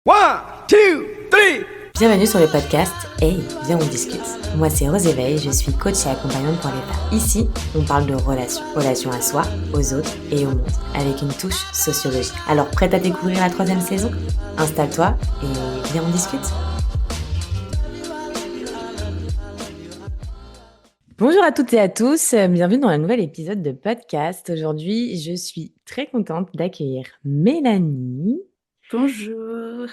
One, two, three. Bienvenue sur le podcast Hey, viens on discute. Moi c'est Rose Éveil, je suis coach et accompagnante pour les femmes. Ici, on parle de relations. Relations à soi, aux autres et au monde, avec une touche sociologique. Alors prête à découvrir la 3e saison? Installe-toi et viens on discute. Bonjour à toutes et à tous, bienvenue dans un nouvel épisode de podcast. Aujourd'hui, je suis très contente d'accueillir Mélanie. Bonjour.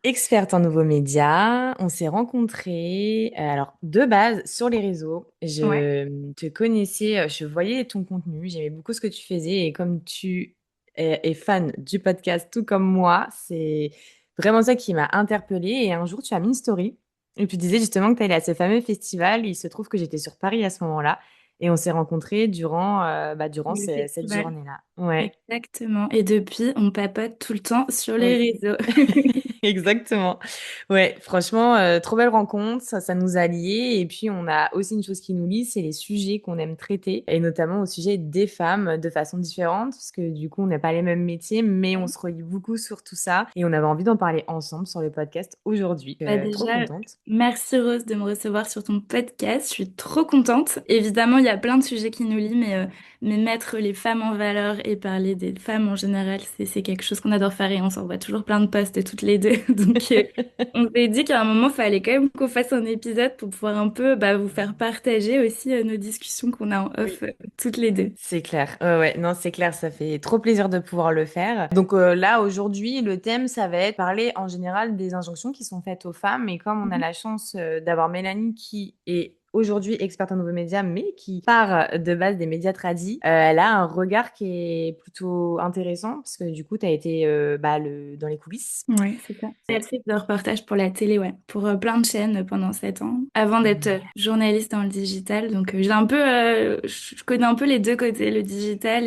Experte en nouveaux médias, on s'est rencontrés, alors de base sur les réseaux. Je te connaissais, je voyais ton contenu, j'aimais beaucoup ce que tu faisais et comme tu es fan du podcast tout comme moi, c'est vraiment ça qui m'a interpellée et un jour tu as mis une story et tu disais justement que tu allais à ce fameux festival. Il se trouve que j'étais sur Paris à ce moment-là et on s'est rencontrés durant Le cette festival. journée-là. Ouais. Exactement. Et depuis, on papote tout le temps sur les Oui. réseaux. Exactement. Ouais, franchement, trop belle rencontre, ça nous a liés et puis on a aussi une chose qui nous lie, c'est les sujets qu'on aime traiter et notamment au sujet des femmes de façon différente parce que du coup, on n'a pas les mêmes métiers, mais on se relie beaucoup sur tout ça et on avait envie d'en parler ensemble sur le podcast aujourd'hui. Trop Déjà, contente. merci Rose de me recevoir sur ton podcast. Je suis trop contente. Évidemment, il y a plein de sujets qui nous lient, mais mettre les femmes en valeur et parler des femmes en général, c'est quelque chose qu'on adore faire et on s'envoie toujours plein de posts toutes les deux. Donc, on s'est dit qu'à un moment, il fallait quand même qu'on fasse un épisode pour pouvoir un peu vous faire partager aussi nos discussions qu'on a en Oui. off toutes les deux. C'est clair. Ouais, non, c'est clair, ça fait trop plaisir de pouvoir le faire. Donc là, aujourd'hui, le thème, ça va être parler en général des injonctions qui sont faites aux femmes. Et comme on a la chance d'avoir Mélanie qui est aujourd'hui experte en nouveaux médias, mais qui part de base des médias tradis, elle a un regard qui est plutôt intéressant parce que du coup, tu as été dans les coulisses. Ouais, c'est ça. Créatrice de reportages pour la télé, ouais, pour plein de chaînes pendant 7 ans, avant d'être journaliste dans le digital. Donc j'ai un peu, je connais un peu les deux côtés, le digital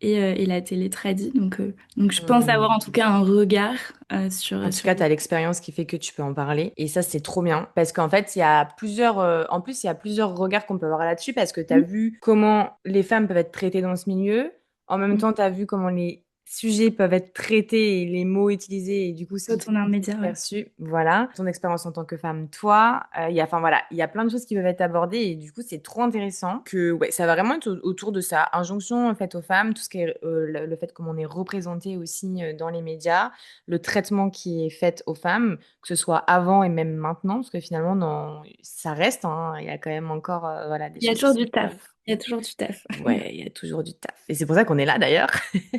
et la télé tradie. Donc je pense avoir en tout cas un regard En tout sur cas, tu as l'expérience qui fait que tu peux en parler. Et ça, c'est trop bien. Parce qu'en fait, il y a plusieurs, en plus, il y a plusieurs regards qu'on peut avoir là-dessus parce que tu as vu comment les femmes peuvent être traitées dans ce milieu. En même temps, tu as vu comment les sujets peuvent être traités et les mots utilisés. Et du coup, ce qui quand fait on a un que c'est média, ouais. perçu. Voilà. Ton expérience en tant que femme, toi. Enfin, voilà. Il y a plein de choses qui peuvent être abordées. Et du coup, c'est trop intéressant que, ouais, ça va vraiment être autour de ça. Injonction faite aux femmes, tout ce qui est le fait comment on est représenté aussi dans les médias, le traitement qui est fait aux femmes, que ce soit avant et même maintenant, parce que finalement, ça reste, hein, il y a quand même encore voilà, des Il y a choses qui toujours sont du pas... taf. Il y a toujours du taf. Ouais, il y a toujours du taf. Et c'est pour ça qu'on est là d'ailleurs,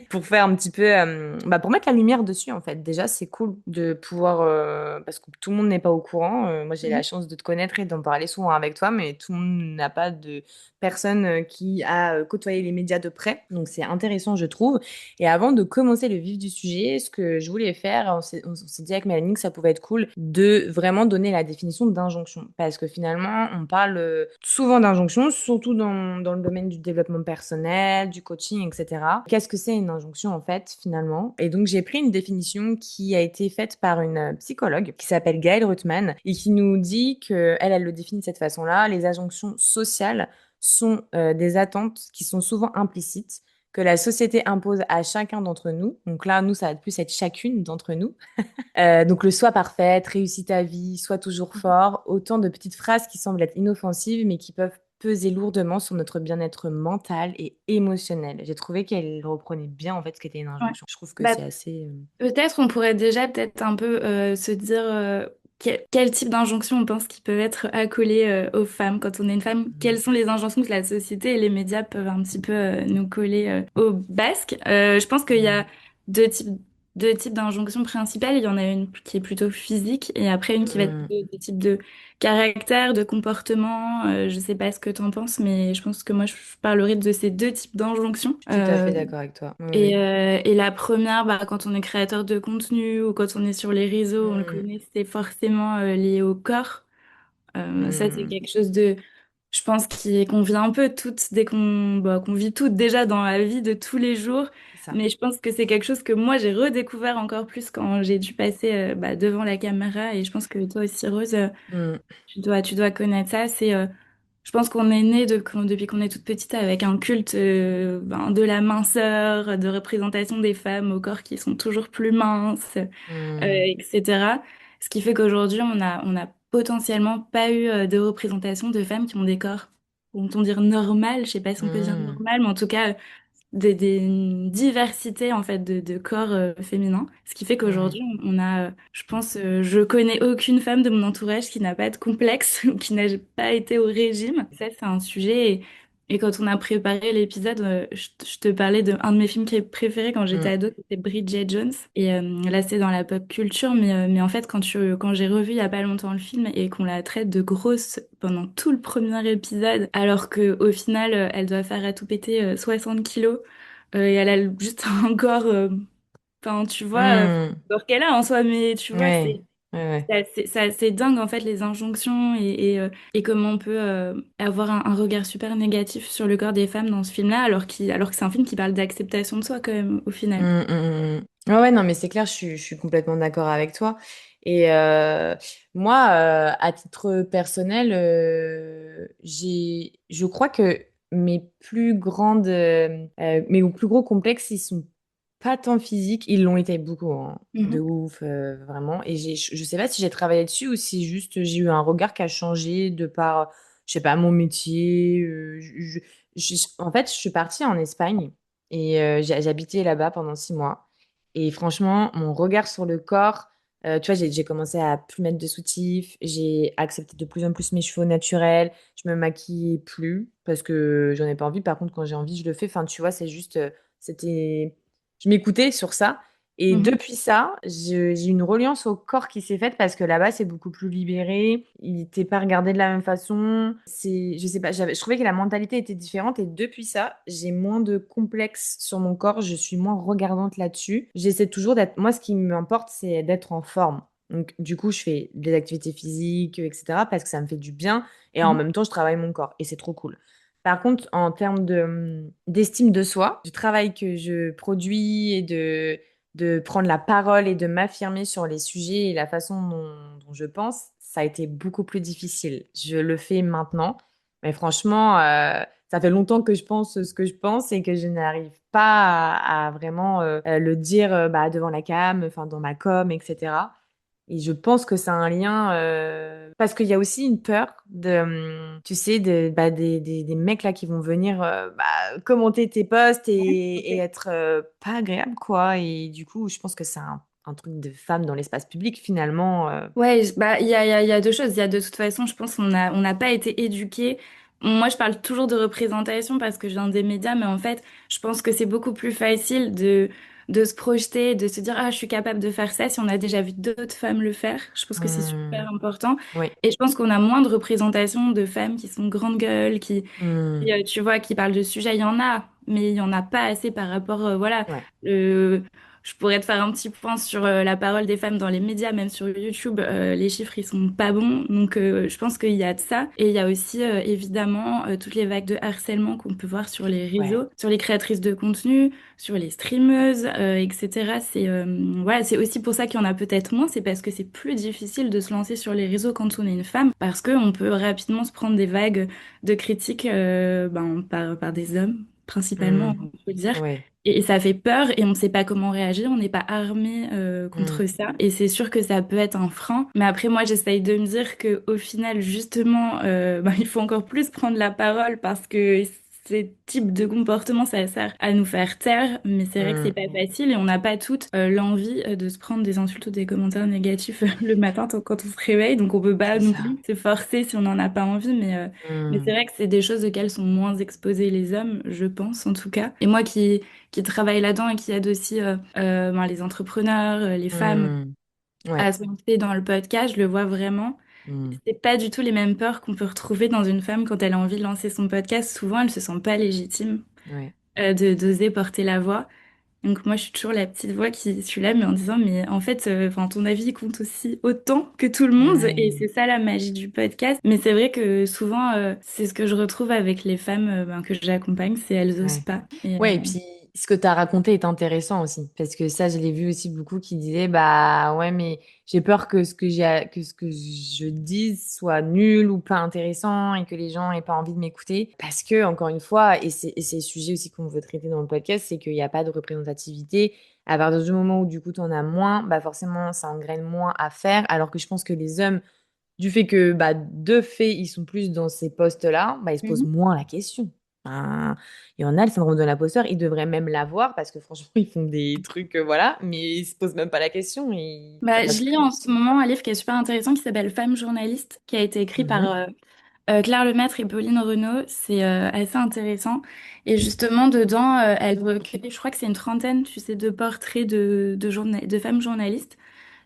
pour faire un petit peu, pour mettre la lumière dessus en fait. Déjà, c'est cool de pouvoir, parce que tout le monde n'est pas au courant. Moi, j'ai la chance de te connaître et d'en parler souvent avec toi, mais tout le monde n'a pas de personne qui a côtoyé les médias de près. Donc, c'est intéressant, je trouve. Et avant de commencer le vif du sujet, ce que je voulais faire, on s'est dit avec Mélanie que ça pouvait être cool de vraiment donner la définition d'injonction. Parce que finalement, on parle souvent d'injonction, surtout dans le domaine du développement personnel, du coaching, etc. Qu'est-ce que c'est une injonction en fait, finalement? Et donc, j'ai pris une définition qui a été faite par une psychologue qui s'appelle Gaëlle Ruttmann et qui nous dit que elle le définit de cette façon-là. Les injonctions sociales sont des attentes qui sont souvent implicites que la société impose à chacun d'entre nous. Donc là, nous, ça va plus être chacune d'entre nous. Donc le sois parfaite, réussis ta vie, sois toujours fort, autant de petites phrases qui semblent être inoffensives mais qui peuvent peser lourdement sur notre bien-être mental et émotionnel. J'ai trouvé qu'elle reprenait bien en fait ce qu'était une Ouais. injonction. Je trouve que Bah, c'est assez... peut-être on pourrait déjà peut-être un peu se dire quel type d'injonctions on pense qui peuvent être accolées aux femmes quand on est une femme. Quelles sont les injonctions que la société et les médias peuvent un petit peu nous coller au basque. Je pense qu'il y a deux types, deux types d'injonctions principales. Il y en a une qui est plutôt physique et après une qui va être Mm. de type de caractère, de comportement. Je sais pas ce que tu en penses, mais je pense que moi je parlerai de ces deux types d'injonctions. Je suis tout à fait d'accord avec toi. Oui, Et, oui. et la première, quand on est créateur de contenu ou quand on est sur les réseaux, on le Mm. connaît, c'est forcément lié au corps. Ça, c'est Mm. quelque chose de, je pense, qu'on vit un peu toutes, dès qu'on vit toutes déjà dans la vie de tous les jours. C'est ça. Mais je pense que c'est quelque chose que moi, j'ai redécouvert encore plus quand j'ai dû passer devant la caméra. Et je pense que toi aussi, Rose, Mm. tu dois connaître ça. Je pense qu'on est né depuis qu'on est toute petite avec un culte de la minceur, de représentation des femmes au corps qui sont toujours plus minces, Hmm. etc. Ce qui fait qu'aujourd'hui, on a potentiellement pas eu de représentation de femmes qui ont des corps, on dire normal, je sais pas si on peut dire Hmm. normal, mais en tout cas une diversité en fait de corps féminins. Ce qui fait Hmm. qu'aujourd'hui, on a, je pense, je connais aucune femme de mon entourage qui n'a pas de complexe ou qui n'a pas été au régime. Ça, c'est un sujet. Et quand on a préparé l'épisode, je te parlais de un de mes films préférés quand j'étais Hmm. ado, c'était Bridget Jones. Et là, c'est dans la pop culture, mais en fait, quand j'ai revu il y a pas longtemps le film et qu'on la traite de grosse pendant tout le premier épisode, alors que au final, elle doit faire à tout péter 60 kilos et elle a juste un corps, enfin, tu vois, Hmm. le corps qu'elle a en soi, mais tu vois, Ouais. Ouais, ouais. c'est dingue en fait les injonctions et comment on peut avoir un regard super négatif sur le corps des femmes dans ce film-là, alors que c'est un film qui parle d'acceptation de soi quand même au final. Hmm, hmm, hmm. Ouais, ouais, non, mais c'est clair, je suis complètement d'accord avec toi. Et moi, à titre personnel, je crois que mes plus grandes, mes plus gros complexes, ils sont pas tant physiques, ils l'ont été beaucoup, hein, de Mhm. ouf, vraiment. Et je sais pas si j'ai travaillé dessus ou si juste j'ai eu un regard qui a changé de par, je sais pas, mon métier. En fait, je suis partie en Espagne et j'habitais là-bas pendant 6 mois. Et franchement, mon regard sur le corps, tu vois, j'ai commencé à plus mettre de soutifs, j'ai accepté de plus en plus mes cheveux naturels, je me maquillais plus parce que j'en ai pas envie. Par contre, quand j'ai envie, je le fais. Enfin, tu vois, c'est juste, c'était je m'écoutais sur ça. Et Mhm. depuis ça, j'ai une reliance au corps qui s'est faite parce que là-bas, c'est beaucoup plus libéré. Il n'était pas regardé de la même façon. Je sais pas, je trouvais que la mentalité était différente. Et depuis ça, j'ai moins de complexes sur mon corps. Je suis moins regardante là-dessus. J'essaie toujours d'être. Moi, ce qui m'importe, c'est d'être en forme. Donc, du coup, je fais des activités physiques, etc. parce que ça me fait du bien. Et en Mhm. même temps, je travaille mon corps. Et c'est trop cool. Par contre, en termes d'estime de soi, du travail que je produis et de prendre la parole et de m'affirmer sur les sujets et la façon dont je pense, ça a été beaucoup plus difficile. Je le fais maintenant, mais franchement, ça fait longtemps que je pense ce que je pense et que je n'arrive pas à vraiment le dire bah, devant la cam, enfin dans ma com, etc. Et je pense que ça a un lien parce qu'il y a aussi une peur de, tu sais, bah, des mecs là qui vont venir bah, commenter tes posts et Ok. être pas agréable quoi. Et du coup, je pense que c'est un truc de femme dans l'espace public finalement. Ouais, bah, il y a deux choses. Il y a de toute façon, je pense on n'a pas été éduqués. Moi, je parle toujours de représentation parce que je viens des médias, mais en fait, je pense que c'est beaucoup plus facile de se projeter, de se dire, ah, je suis capable de faire ça si on a déjà vu d'autres femmes le faire. Je pense que c'est Hmm, super important. oui. Et je pense qu'on a moins de représentation de femmes qui sont grandes gueules, Hmm, tu vois, qui parlent de sujets. Il y en a, mais il y en a pas assez par rapport, voilà. ouais. Je pourrais te faire un petit point sur la parole des femmes dans les médias, même sur YouTube. Les chiffres, ils sont pas bons. Donc, je pense qu'il y a de ça. Et il y a aussi, évidemment, toutes les vagues de harcèlement qu'on peut voir sur les Ouais. réseaux, sur les créatrices de contenu, sur les streameuses, etc. Voilà, c'est aussi pour ça qu'il y en a peut-être moins. C'est parce que c'est plus difficile de se lancer sur les réseaux quand on est une femme, parce qu'on peut rapidement se prendre des vagues de critiques par des hommes, principalement, Hmm, on peut dire. ouais. Et ça fait peur et on ne sait pas comment réagir, on n'est pas armé Hmm, contre ça. Et c'est sûr que ça peut être un frein. Mais après, moi, j'essaye de me dire que au final, justement, il faut encore plus prendre la parole parce que ces types de comportements, ça sert à nous faire taire. Mais c'est vrai que c'est hmm, pas facile et on n'a pas toutes l'envie de se prendre des insultes ou des commentaires négatifs le matin quand on se réveille. Donc on peut pas c'est non ça. plus se forcer si on n'en a pas envie. Mais c'est Hmm, vrai que c'est des choses auxquelles sont moins exposés les hommes, je pense en tout cas. Et moi qui travaille là-dedans et qui aide aussi les entrepreneurs, les femmes hmm, à ouais. se lancer dans le podcast, je le vois vraiment. Hmm, C'est pas du tout les mêmes peurs qu'on peut retrouver dans une femme quand elle a envie de lancer son podcast. Souvent, elle se sent pas légitime ouais. de d'oser porter la voix. Donc moi, je suis toujours la petite voix qui suis là, mais en disant, mais en fait, enfin, ton avis compte aussi autant que tout le monde, et Ouais. c'est ça la magie du podcast. Mais c'est vrai que souvent, c'est ce que je retrouve avec les femmes que j'accompagne, c'est elles osent Ouais. pas. Et, Ouais, et puis ce que tu as raconté est intéressant aussi, parce que ça, je l'ai vu aussi beaucoup qui disaient, bah ouais, mais j'ai peur que ce que je dise soit nul ou pas intéressant et que les gens aient pas envie de m'écouter. Parce que, encore une fois, et c'est le sujet aussi qu'on veut traiter dans le podcast, c'est qu'il n'y a pas de représentativité. À partir du moment où du coup tu en as moins, bah forcément ça engraine moins à faire, alors que je pense que les hommes, du fait que bah, de fait ils sont plus dans ces postes-là, bah, ils se posent Mhm. moins la question. Enfin, il y en a, le syndrome de l'imposteur, ils devraient même l'avoir parce que franchement, ils font des trucs, voilà, mais ils se posent même pas la question et ça Bah, passe je lis crème. en ce moment un livre qui est super intéressant qui s'appelle Femme journaliste, qui a été écrit par Mhm. Claire Lemaître et Pauline Renaud. C'est assez intéressant. Et justement, dedans, elle recueille, je crois que c'est une trentaine, tu sais, de portraits de femmes journalistes.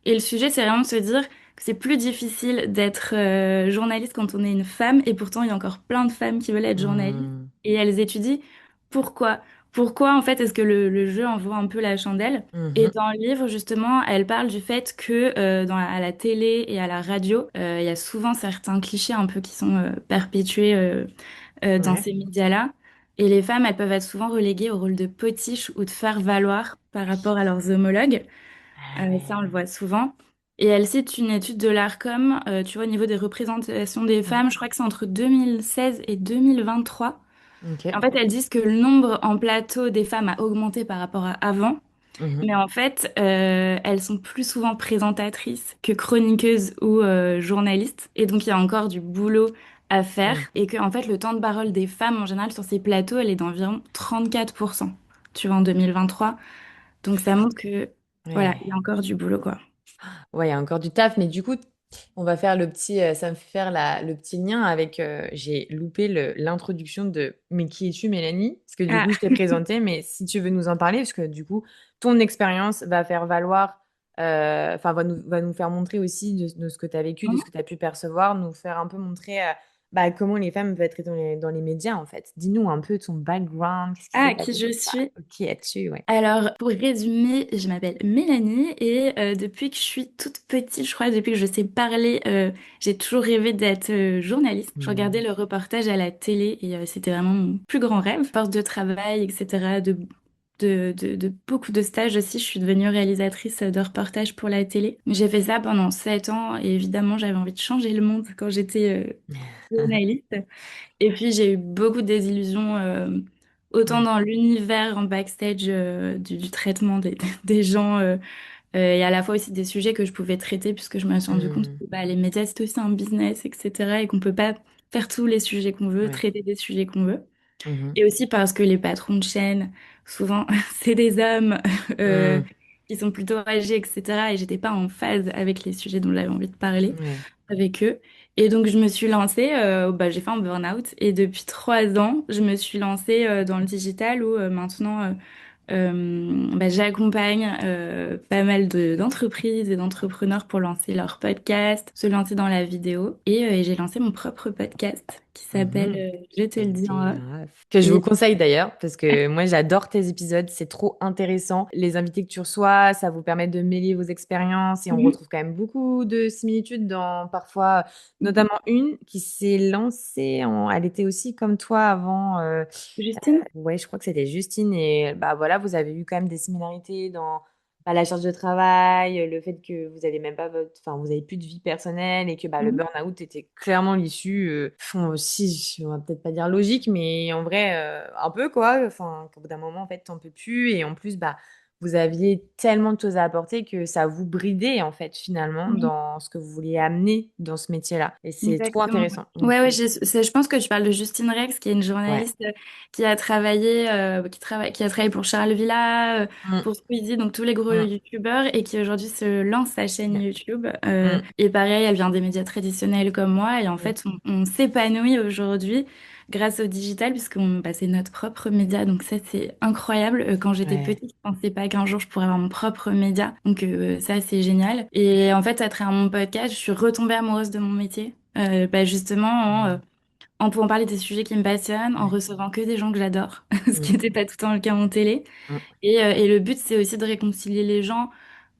Et le sujet, c'est vraiment de se dire que c'est plus difficile d'être journaliste quand on est une femme, et pourtant il y a encore plein de femmes qui veulent être journalistes. Mhm. Et elles étudient pourquoi. Pourquoi, en fait, est-ce que le jeu en vaut un peu la chandelle? Et Mhm. dans le livre, justement, elle parle du fait que à la télé et à la radio, il y a souvent certains clichés un peu qui sont perpétués dans Ouais. ces médias-là. Et les femmes, elles peuvent être souvent reléguées au rôle de potiche ou de faire-valoir par rapport à leurs homologues. Ah ouais. Ça, on le voit souvent. Et elle cite une étude de l'ARCOM, tu vois, au niveau des représentations des Mhm. femmes, je crois que c'est entre 2016 et 2023. En Ok. fait, elles disent que le nombre en plateau des femmes a augmenté par rapport à avant, Mhm. mais en fait, elles sont plus souvent présentatrices que chroniqueuses ou journalistes. Et donc, il y a encore du boulot à faire. Mhm. Et que, en fait, le temps de parole des femmes, en général, sur ces plateaux, elle est d'environ 34%, tu vois, en 2023. Donc, ça montre que, voilà, il y a Ouais. encore du boulot, quoi. Ouais, il y a encore du taf, mais du coup, on va faire le petit, ça me fait faire le petit lien avec, j'ai loupé l'introduction de Mais qui es-tu, Mélanie? Parce que du Ah, coup, je t'ai présenté, mais si tu veux nous en parler, parce que du coup, ton expérience va faire valoir, enfin, va nous faire montrer aussi de ce que tu as vécu, de ce que tu as pu percevoir, nous faire un peu montrer bah, comment les femmes peuvent être dans les médias, en fait. Dis-nous un peu ton background, qu'est-ce qui s'est qui passé je pour ça? suis? Qui es-tu? Ouais. Alors, pour résumer, je m'appelle Mélanie et depuis que je suis toute petite, je crois, depuis que je sais parler, j'ai toujours rêvé d'être journaliste. Je regardais Hmm. le reportage à la télé et c'était vraiment mon plus grand rêve. Force de travail, etc., de beaucoup de stages aussi, je suis devenue réalisatrice de reportages pour la télé. J'ai fait ça pendant 7 ans et évidemment, j'avais envie de changer le monde quand j'étais journaliste. Et puis j'ai eu beaucoup de désillusions, autant Ouais. dans l'univers, en backstage du traitement des gens, et à la fois aussi des sujets que je pouvais traiter, puisque je me suis rendu compte Hmm. que bah, les médias, c'est aussi un business, etc. Et qu'on peut pas faire tous les sujets qu'on veut, Ouais. traiter des sujets qu'on veut. Mhm. Et aussi parce que les patrons de chaîne, souvent, c'est des hommes euh, Hmm. qui sont plutôt âgés, etc. Et j'étais pas en phase avec les sujets dont j'avais envie de parler Ouais. avec eux. Et donc, je me suis lancée, bah, j'ai fait un burn-out. Et depuis 3 ans, je me suis lancée dans le digital où maintenant, bah, j'accompagne pas mal d'entreprises et d'entrepreneurs pour lancer leur podcast, se lancer dans la vidéo. Et j'ai lancé mon propre podcast qui s'appelle Mhm. Je te le dis en off. Que je vous Et conseille d'ailleurs, parce que moi j'adore tes épisodes, c'est trop intéressant. Les invités que tu reçois, ça vous permet de mêler vos expériences et on Mhm. retrouve quand même beaucoup de similitudes dans parfois, notamment une qui s'est lancée, elle était aussi comme toi avant, Justine? ouais, je crois que c'était Justine et bah voilà, vous avez eu quand même des similarités dans bah, la charge de travail, le fait que vous avez même pas enfin vous avez plus de vie personnelle et que bah le Mhm. burn-out était clairement l'issue, enfin aussi, on va peut-être pas dire logique, mais en vrai un peu quoi. Enfin, qu'au bout d'un moment en fait t'en peux plus et en plus bah vous aviez tellement de choses à apporter que ça vous bridait en fait finalement Mhm. dans ce que vous vouliez amener dans ce métier-là et c'est trop Exactement. intéressant. Ouais, Donc ouais, je pense que tu parles de Justine Rex, qui est une ouais. journaliste qui a travaillé, qui a travaillé pour Charles Villa, Mm, pour Squeezie, donc tous les gros mm, youtubeurs, et qui aujourd'hui se lance sa chaîne bien. YouTube. Mm, Et pareil, elle vient des médias traditionnels comme moi, et en mm, fait, on s'épanouit aujourd'hui grâce au digital, puisqu'on bah, c'est notre propre média, donc ça, c'est incroyable. Quand j'étais ouais. petite, je pensais pas qu'un jour je pourrais avoir mon propre média, donc ça, c'est génial. Et en fait, à travers mon podcast, je suis retombée amoureuse de mon métier. Bah, justement Mm, en pouvant parler des sujets qui me passionnent, en ouais. recevant que des gens que j'adore, ce qui Mm, n'était pas tout le temps le cas en télé. mm, Et le but, c'est aussi de réconcilier les gens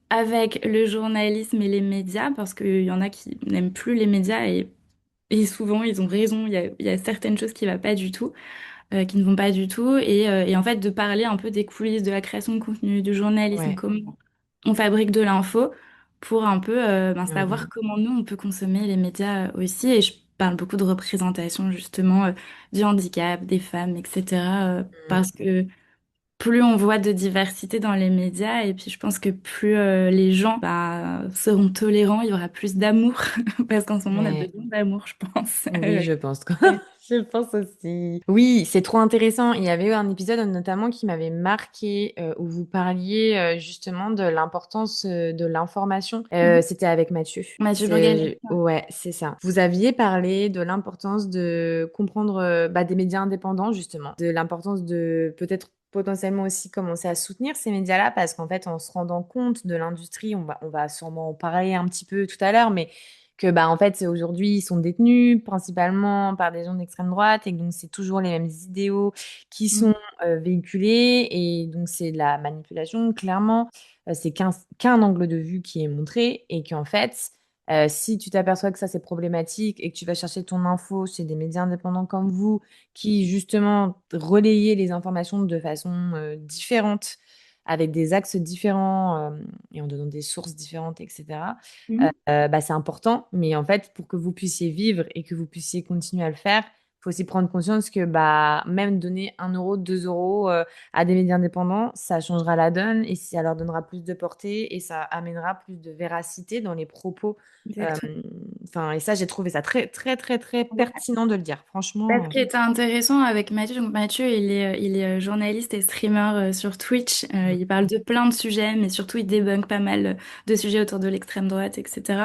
avec le journalisme et les médias, parce qu'il y en a qui n'aiment plus les médias et souvent ils ont raison, il y a certaines choses qui ne vont pas du tout. qui ne vont pas du tout, et en fait de parler un peu des coulisses de la création de contenu, du journalisme, Ouais. comment on fabrique de l'info, pour un peu savoir Mhm. comment nous on peut consommer les médias aussi. Et je parle beaucoup de représentation justement du handicap, des femmes, etc. Parce que plus on voit de diversité dans les médias, et puis je pense que plus les gens seront tolérants, il y aura plus d'amour, parce qu'en ce moment on a Ouais. besoin d'amour, je pense. Oui, je pense. Ouais. Je pense aussi. Oui, c'est trop intéressant. Il y avait eu un épisode notamment qui m'avait marqué où vous parliez justement de l'importance de l'information. Mhm. C'était avec Mathieu. Mathieu Bourgalet. Ouais, c'est ça. Vous aviez parlé de l'importance de comprendre des médias indépendants justement, de l'importance de peut-être potentiellement aussi commencer à soutenir ces médias-là parce qu'en fait, en se rendant compte de l'industrie, on va sûrement en parler un petit peu tout à l'heure, mais que en fait aujourd'hui ils sont détenus principalement par des gens d'extrême droite et que donc c'est toujours les mêmes idéaux qui Mhm. sont véhiculés et donc c'est de la manipulation clairement. C'est qu'un angle de vue qui est montré et qu'en fait si tu t'aperçois que ça c'est problématique et que tu vas chercher ton info chez des médias indépendants comme vous qui justement relayaient les informations de façon différente avec des axes différents et en donnant des sources différentes, etc. Mhm. C'est important, mais en fait, pour que vous puissiez vivre et que vous puissiez continuer à le faire, il faut aussi prendre conscience que même donner 1 euro, 2 euros à des médias indépendants, ça changera la donne et ça leur donnera plus de portée et ça amènera plus de véracité dans les propos. Euh, Exactement. Enfin, et ça, j'ai trouvé ça très, très, très, très pertinent de le dire. Bah, Franchement. ce qui était intéressant avec Mathieu, donc Mathieu, il est journaliste et streamer sur Twitch. Il parle de plein de sujets, mais surtout il débunk pas mal de sujets autour de l'extrême droite, etc.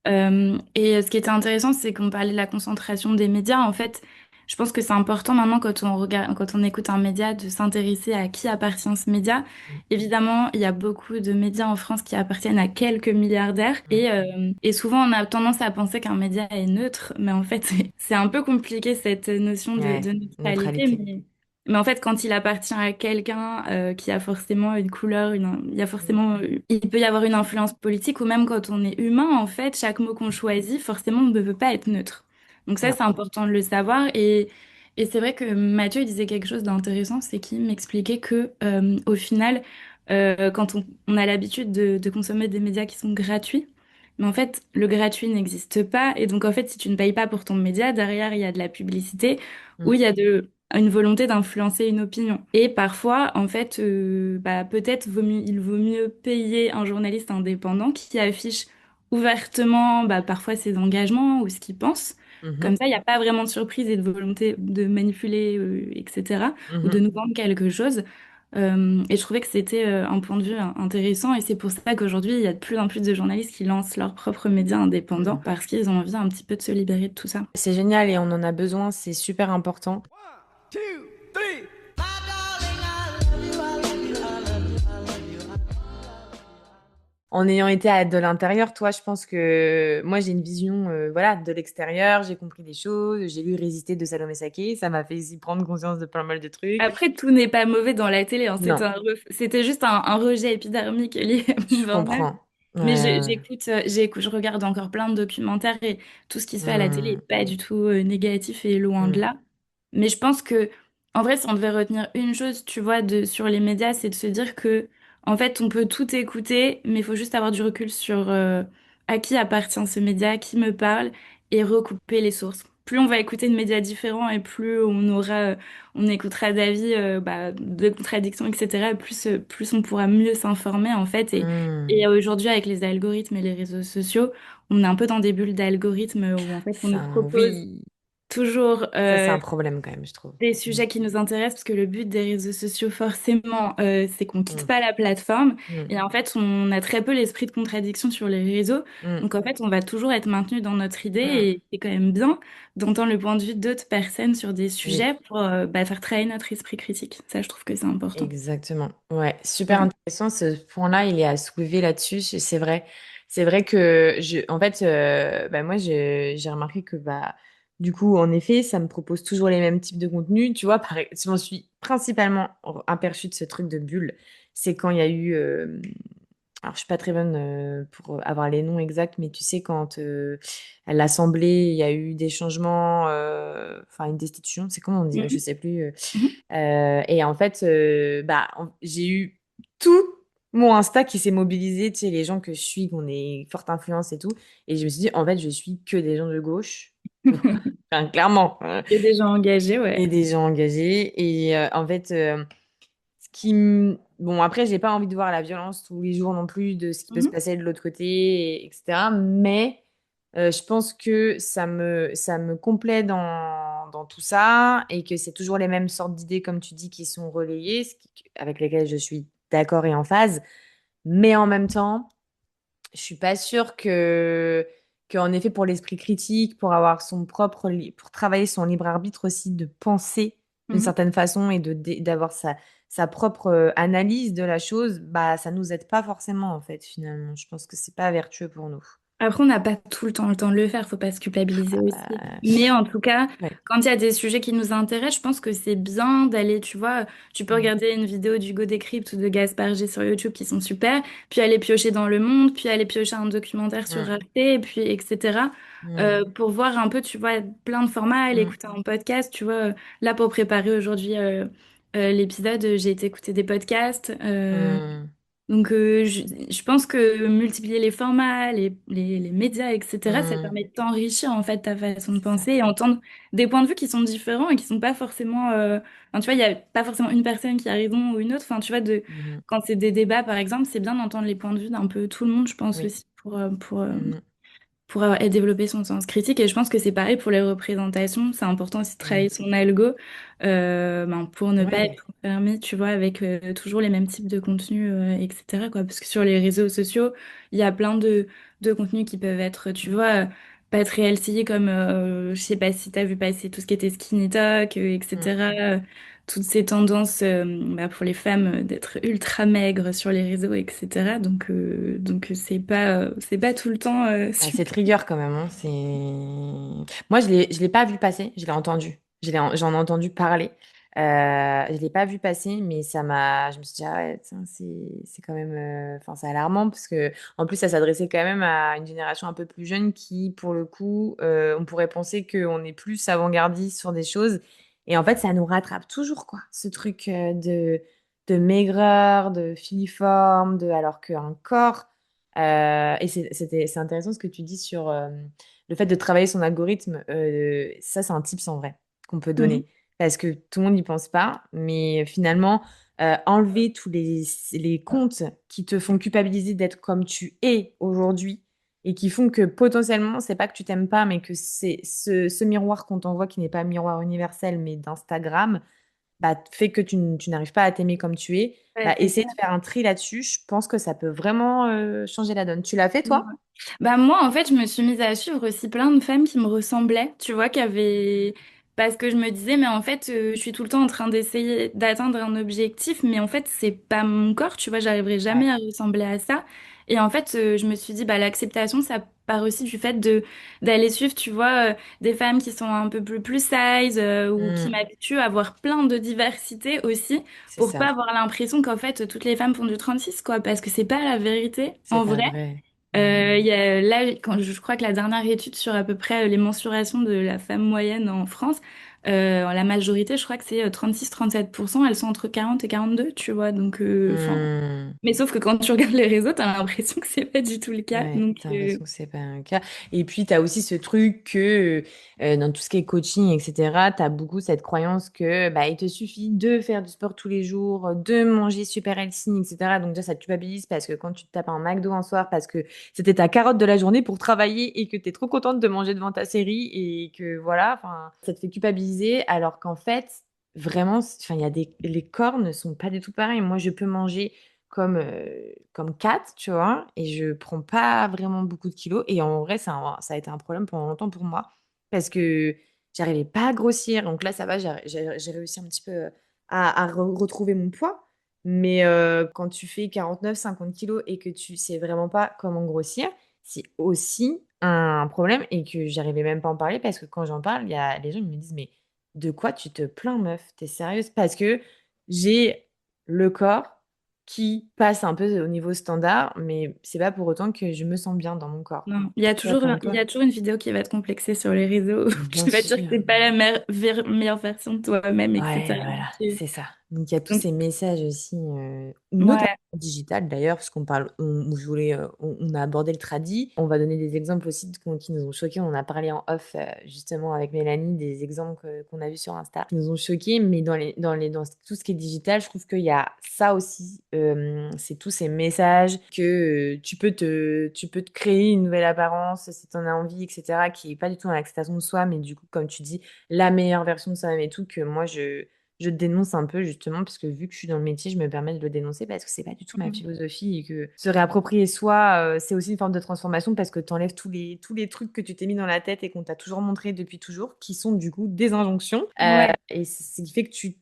Mhm, Et ce qui était intéressant, c'est qu'on parlait de la concentration des médias. En fait, je pense que c'est important maintenant quand on regarde, quand on écoute un média, de s'intéresser à qui appartient ce média. Évidemment, il y a beaucoup de médias en France qui appartiennent à quelques milliardaires, mhm. et souvent on a tendance à penser qu'un média est neutre, mais en fait, c'est un peu compliqué cette notion de Ouais, neutralité. neutralité. Mais en fait, quand il appartient à quelqu'un qui a forcément une couleur, il y a forcément, il peut y avoir une influence politique, ou même quand on est humain, en fait, chaque mot qu'on choisit, forcément, ne peut pas être neutre. Donc ça, Non. c'est important de le savoir. Et c'est vrai que Mathieu il disait quelque chose d'intéressant, c'est qu'il m'expliquait que, au final, quand on a l'habitude de consommer des médias qui sont gratuits, mais en fait, le gratuit n'existe pas. Et donc, en fait, si tu ne payes pas pour ton média, derrière, il y a de la publicité, ou Mm. il y a une volonté d'influencer une opinion. Et parfois, en fait, peut-être il vaut mieux payer un journaliste indépendant qui affiche ouvertement, parfois ses engagements ou ce qu'il pense. Comme Mhm, ça, il n'y a pas vraiment de surprise et de volonté de manipuler, etc., ou de mhm. nous vendre quelque chose. Et je trouvais que c'était un point de vue intéressant, et c'est pour ça qu'aujourd'hui, il y a de plus en plus de journalistes qui lancent leurs propres médias indépendants Mm. parce qu'ils ont envie un petit peu de se libérer de tout ça. C'est génial et on en a besoin, c'est super important. 1, 2, 3. En ayant été de l'intérieur, toi, je pense que moi, j'ai une vision voilà, de l'extérieur, j'ai compris des choses, j'ai lu Résister de Salomé Saké, ça m'a fait aussi prendre conscience de pas mal de trucs. Après, tout n'est pas mauvais dans la télé, hein. Non, C'était juste un rejet épidermique lié au je burn-out. comprends. Mais Ouais. je regarde encore plein de documentaires, et tout ce qui se fait à la télé Mm, est pas du tout négatif, et loin de mm, là. Mais je pense que, en vrai, si on devait retenir une chose, tu vois, sur les médias, c'est de se dire que, en fait, on peut tout écouter, mais il faut juste avoir du recul sur à qui appartient ce média, qui me parle, et recouper les sources. Plus on va écouter de médias différents, et plus on écoutera d'avis, de contradictions, etc., plus on pourra mieux s'informer, en fait. Et mm. aujourd'hui, avec les algorithmes et les réseaux sociaux, on est un peu dans des bulles d'algorithmes où, en fait, on nous propose Oui, toujours ça, c'est un problème quand même, je trouve. des Mm, sujets qui nous intéressent, parce que le but des réseaux sociaux, forcément, c'est qu'on quitte mm, pas la plateforme. mm, Et en fait, on a très peu l'esprit de contradiction sur les réseaux. mm, Donc, en fait, on va toujours être maintenu dans notre idée, mm. et c'est quand même bien d'entendre le point de vue d'autres personnes sur des Oui. sujets pour faire travailler notre esprit critique. Ça, je trouve que c'est important. Exactement. Ouais, super Ouais. intéressant. Ce point-là, il est à soulever là-dessus. C'est vrai. C'est vrai que en fait, moi, j'ai remarqué que du coup, en effet, ça me propose toujours les mêmes types de contenus. Tu vois, je m'en suis principalement aperçue de ce truc de bulle. C'est quand il y a eu Alors, je suis pas très bonne pour avoir les noms exacts, mais tu sais, quand à l'Assemblée, il y a eu des changements, enfin une destitution, c'est comment on dit, je Mhm. sais plus. Mhm. Et en fait, bah, j'ai eu tout mon Insta qui s'est mobilisé, tu sais, les gens que je suis, qu'on est forte influence et tout. Et je me suis dit, en fait, je suis que des gens de gauche. Enfin, clairement, Il y a des gens engagés, ouais. et des gens engagés. Et en fait, bon, après, j'ai pas envie de voir la violence tous les jours non plus de ce qui peut se Mhm. passer de l'autre côté, etc. Mais je pense que ça me complaît dans tout ça et que c'est toujours les mêmes sortes d'idées, comme tu dis, qui sont relayées, avec lesquelles je suis d'accord et en phase. Mais en même temps, je suis pas sûre qu'en effet, pour l'esprit critique, pour avoir pour travailler son libre arbitre aussi, de penser d'une Mhm. certaine façon et d'avoir sa propre analyse de la chose, bah, ça nous aide pas forcément, en fait, finalement. Je pense que c'est pas vertueux pour nous. Après, on n'a pas tout le temps de le faire, faut pas se culpabiliser Ah aussi. bah, Mais en tout cas, ouais. quand il y a des sujets qui nous intéressent, je pense que c'est bien d'aller, tu vois, tu peux Mm, regarder une vidéo d'Hugo Décrypte ou de Gaspard G sur YouTube qui sont super, puis aller piocher dans Le Monde, puis aller piocher un documentaire sur mm, Arte, et puis etc. mm, Pour voir un peu, tu vois, plein de formats, aller mm, écouter un podcast, tu vois. Là, pour préparer aujourd'hui l'épisode, j'ai été écouter des podcasts. mm, Donc, je pense que multiplier les formats, les médias, etc., ça mm. permet de t'enrichir en fait ta façon de C'est ça. penser et entendre des points de vue qui sont différents et qui sont pas forcément. Enfin, tu vois, il y a pas forcément une personne qui a raison ou une autre. Enfin, tu vois, Mhm. quand c'est des débats, par exemple, c'est bien d'entendre les points de vue d'un peu tout le monde, je pense Oui. aussi, Mm, pour développer son sens critique. Et je pense que c'est pareil pour les représentations. C'est important aussi de mm. travailler son algo pour ne pas Ouais. être enfermé, tu vois, avec toujours les mêmes types de contenus, etc., quoi. Parce que sur les réseaux sociaux, il y a plein de contenus qui peuvent être, tu vois, pas très healthy, comme, je sais pas si tu as vu passer tout ce qui était skinny talk, Mm. etc. Toutes ces tendances pour les femmes d'être ultra maigres sur les réseaux, etc. Donc c'est pas tout le temps Ah, c'est super. trigger quand même, hein. Moi, je l'ai pas vu passer, je l'ai entendu. J'en ai entendu parler. Je l'ai pas vu passer, mais je me suis dit, ah ouais, tiens, c'est quand même, enfin, c'est alarmant parce que, en plus, ça s'adressait quand même à une génération un peu plus jeune qui, pour le coup, on pourrait penser qu'on est plus avant-gardiste sur des choses. Et en fait, ça nous rattrape toujours, quoi. Ce truc, de maigreur, de filiforme, alors qu'un corps, et c'est intéressant ce que tu dis sur le fait de travailler son algorithme. Ça, c'est un tips en vrai qu'on peut Mhm. donner. Parce que tout le monde n'y pense pas. Mais finalement, enlever tous les comptes qui te font culpabiliser d'être comme tu es aujourd'hui et qui font que potentiellement, c'est pas que tu t'aimes pas, mais que c'est ce miroir qu'on t'envoie qui n'est pas un miroir universel, mais d'Instagram, bah, fait que tu n'arrives pas à t'aimer comme tu es, Ouais, bah, c'est essayer de faire un tri là-dessus. Je pense que ça peut vraiment changer la donne. Tu l'as fait, ça. toi? Bah moi, en fait, je me suis mise à suivre aussi plein de femmes qui me ressemblaient, tu vois, qui avaient... Parce que je me disais, mais en fait, je suis tout le temps en train d'essayer d'atteindre un objectif, mais en fait, c'est pas mon corps, tu vois, j'arriverai Ouais. jamais à ressembler à ça. Et en fait, je me suis dit, bah l'acceptation, ça part aussi du fait de d'aller suivre, tu vois, des femmes qui sont un peu plus size ou qui Hmm, m'habituent à avoir plein de diversité aussi, c'est pour pas ça. avoir l'impression qu'en fait, toutes les femmes font du 36 quoi, parce que c'est pas la vérité. C'est En pas vrai. vrai. Hmm, Il y a, là, quand, je crois que la dernière étude sur à peu près les mensurations de la femme moyenne en France, la majorité, je crois que c'est 36-37%, elles sont entre 40 et 42, tu vois. Donc, enfin, hmm. mais sauf que quand tu regardes les réseaux, t'as l'impression que c'est pas du tout le cas. Ouais, Donc, t'as l'impression que c'est pas un cas. Et puis, t'as aussi ce truc que dans tout ce qui est coaching, etc., t'as beaucoup cette croyance que bah, il te suffit de faire du sport tous les jours, de manger super healthy, etc. Donc, déjà, ça te culpabilise parce que quand tu te tapes un McDo un soir, parce que c'était ta carotte de la journée pour travailler et que t'es trop contente de manger devant ta série et que voilà, enfin, ça te fait culpabiliser alors qu'en fait, vraiment, enfin, les corps ne sont pas du tout pareils. Moi, je peux manger comme Kat, tu vois, et je prends pas vraiment beaucoup de kilos. Et en vrai, ça a été un problème pendant longtemps pour moi parce que j'arrivais pas à grossir. Donc là, ça va, j'ai réussi un petit peu retrouver mon poids. Mais quand tu fais 49-50 kilos et que tu sais vraiment pas comment grossir, c'est aussi un problème et que j'arrivais même pas à en parler parce que quand j'en parle, il y a les gens ils me disent, mais de quoi tu te plains, meuf? T'es sérieuse? Parce que j'ai le corps qui passe un peu au niveau standard, mais c'est pas pour autant que je me sens bien dans mon corps. Non, Toi, comme il toi. y a toujours une vidéo qui va te complexer sur les réseaux, Bien qui va te dire que sûr. t'es pas la meilleure version de toi-même, Ouais, etc. voilà, Donc, c'est ça. Donc il y a tous donc, ces messages aussi, notamment ouais, digital d'ailleurs, parce qu'on parle, je voulais, on a abordé le tradi. On va donner des exemples aussi qui nous ont choqués. On en a parlé en off justement avec Mélanie, des exemples qu'on a vus sur Insta qui nous ont choqués. Mais dans tout ce qui est digital, je trouve qu'il y a ça aussi. C'est tous ces messages que tu peux te créer une nouvelle apparence si tu en as envie, etc. Qui est pas du tout dans l'acceptation de soi, mais du coup, comme tu dis, la meilleure version de soi-même et tout, que moi, je dénonce un peu justement, parce que vu que je suis dans le métier, je me permets de le dénoncer parce que c'est pas du tout ma philosophie et que se réapproprier soi, c'est aussi une forme de transformation parce que tu enlèves tous les trucs que tu t'es mis dans la tête et qu'on t'a toujours montré depuis toujours, qui sont du coup des injonctions. ouais. Et c'est ce qui fait que tu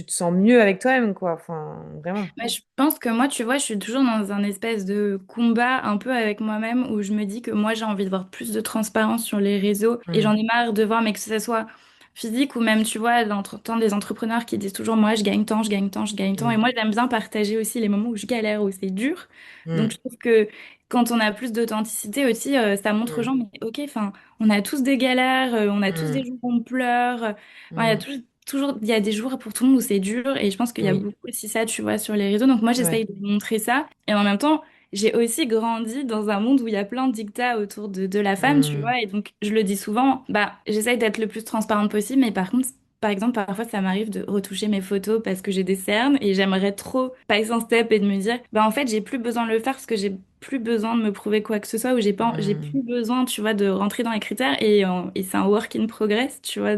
te sens mieux avec toi-même, quoi. Enfin, vraiment. Mais je pense que moi, tu vois, je suis toujours dans un espèce de combat un peu avec moi-même où je me dis que moi, j'ai envie de voir plus de transparence sur les réseaux et Mm, j'en ai marre de voir, mais que ce soit physique ou même, tu vois, d'entendre des entrepreneurs qui disent toujours, moi, je gagne tant, je gagne tant, je gagne tant. Et mm, moi, j'aime bien partager aussi les moments où je galère, où c'est dur. Donc, mm, je trouve que quand on a plus d'authenticité aussi, ça montre aux mm, gens, mais ok, enfin, on a tous des galères, on a tous des mm, jours où on pleure. Enfin, il y a mm. toujours, il y a des jours pour tout le monde où c'est dur et je pense qu'il y a Oui, beaucoup aussi ça, tu vois, sur les réseaux. Donc moi, ouais. j'essaye de montrer ça. Et en même temps, j'ai aussi grandi dans un monde où il y a plein de dictats autour de la femme, tu Mm, vois. Et donc, je le dis souvent, bah, j'essaye d'être le plus transparente possible. Mais par contre, par exemple, parfois, ça m'arrive de retoucher mes photos parce que j'ai des cernes et j'aimerais trop passer un step et de me dire, bah, en fait, j'ai plus besoin de le faire parce que j'ai plus besoin de me prouver quoi que ce soit ou j'ai mm, plus besoin, tu vois, de rentrer dans les critères et c'est un work in progress, tu vois,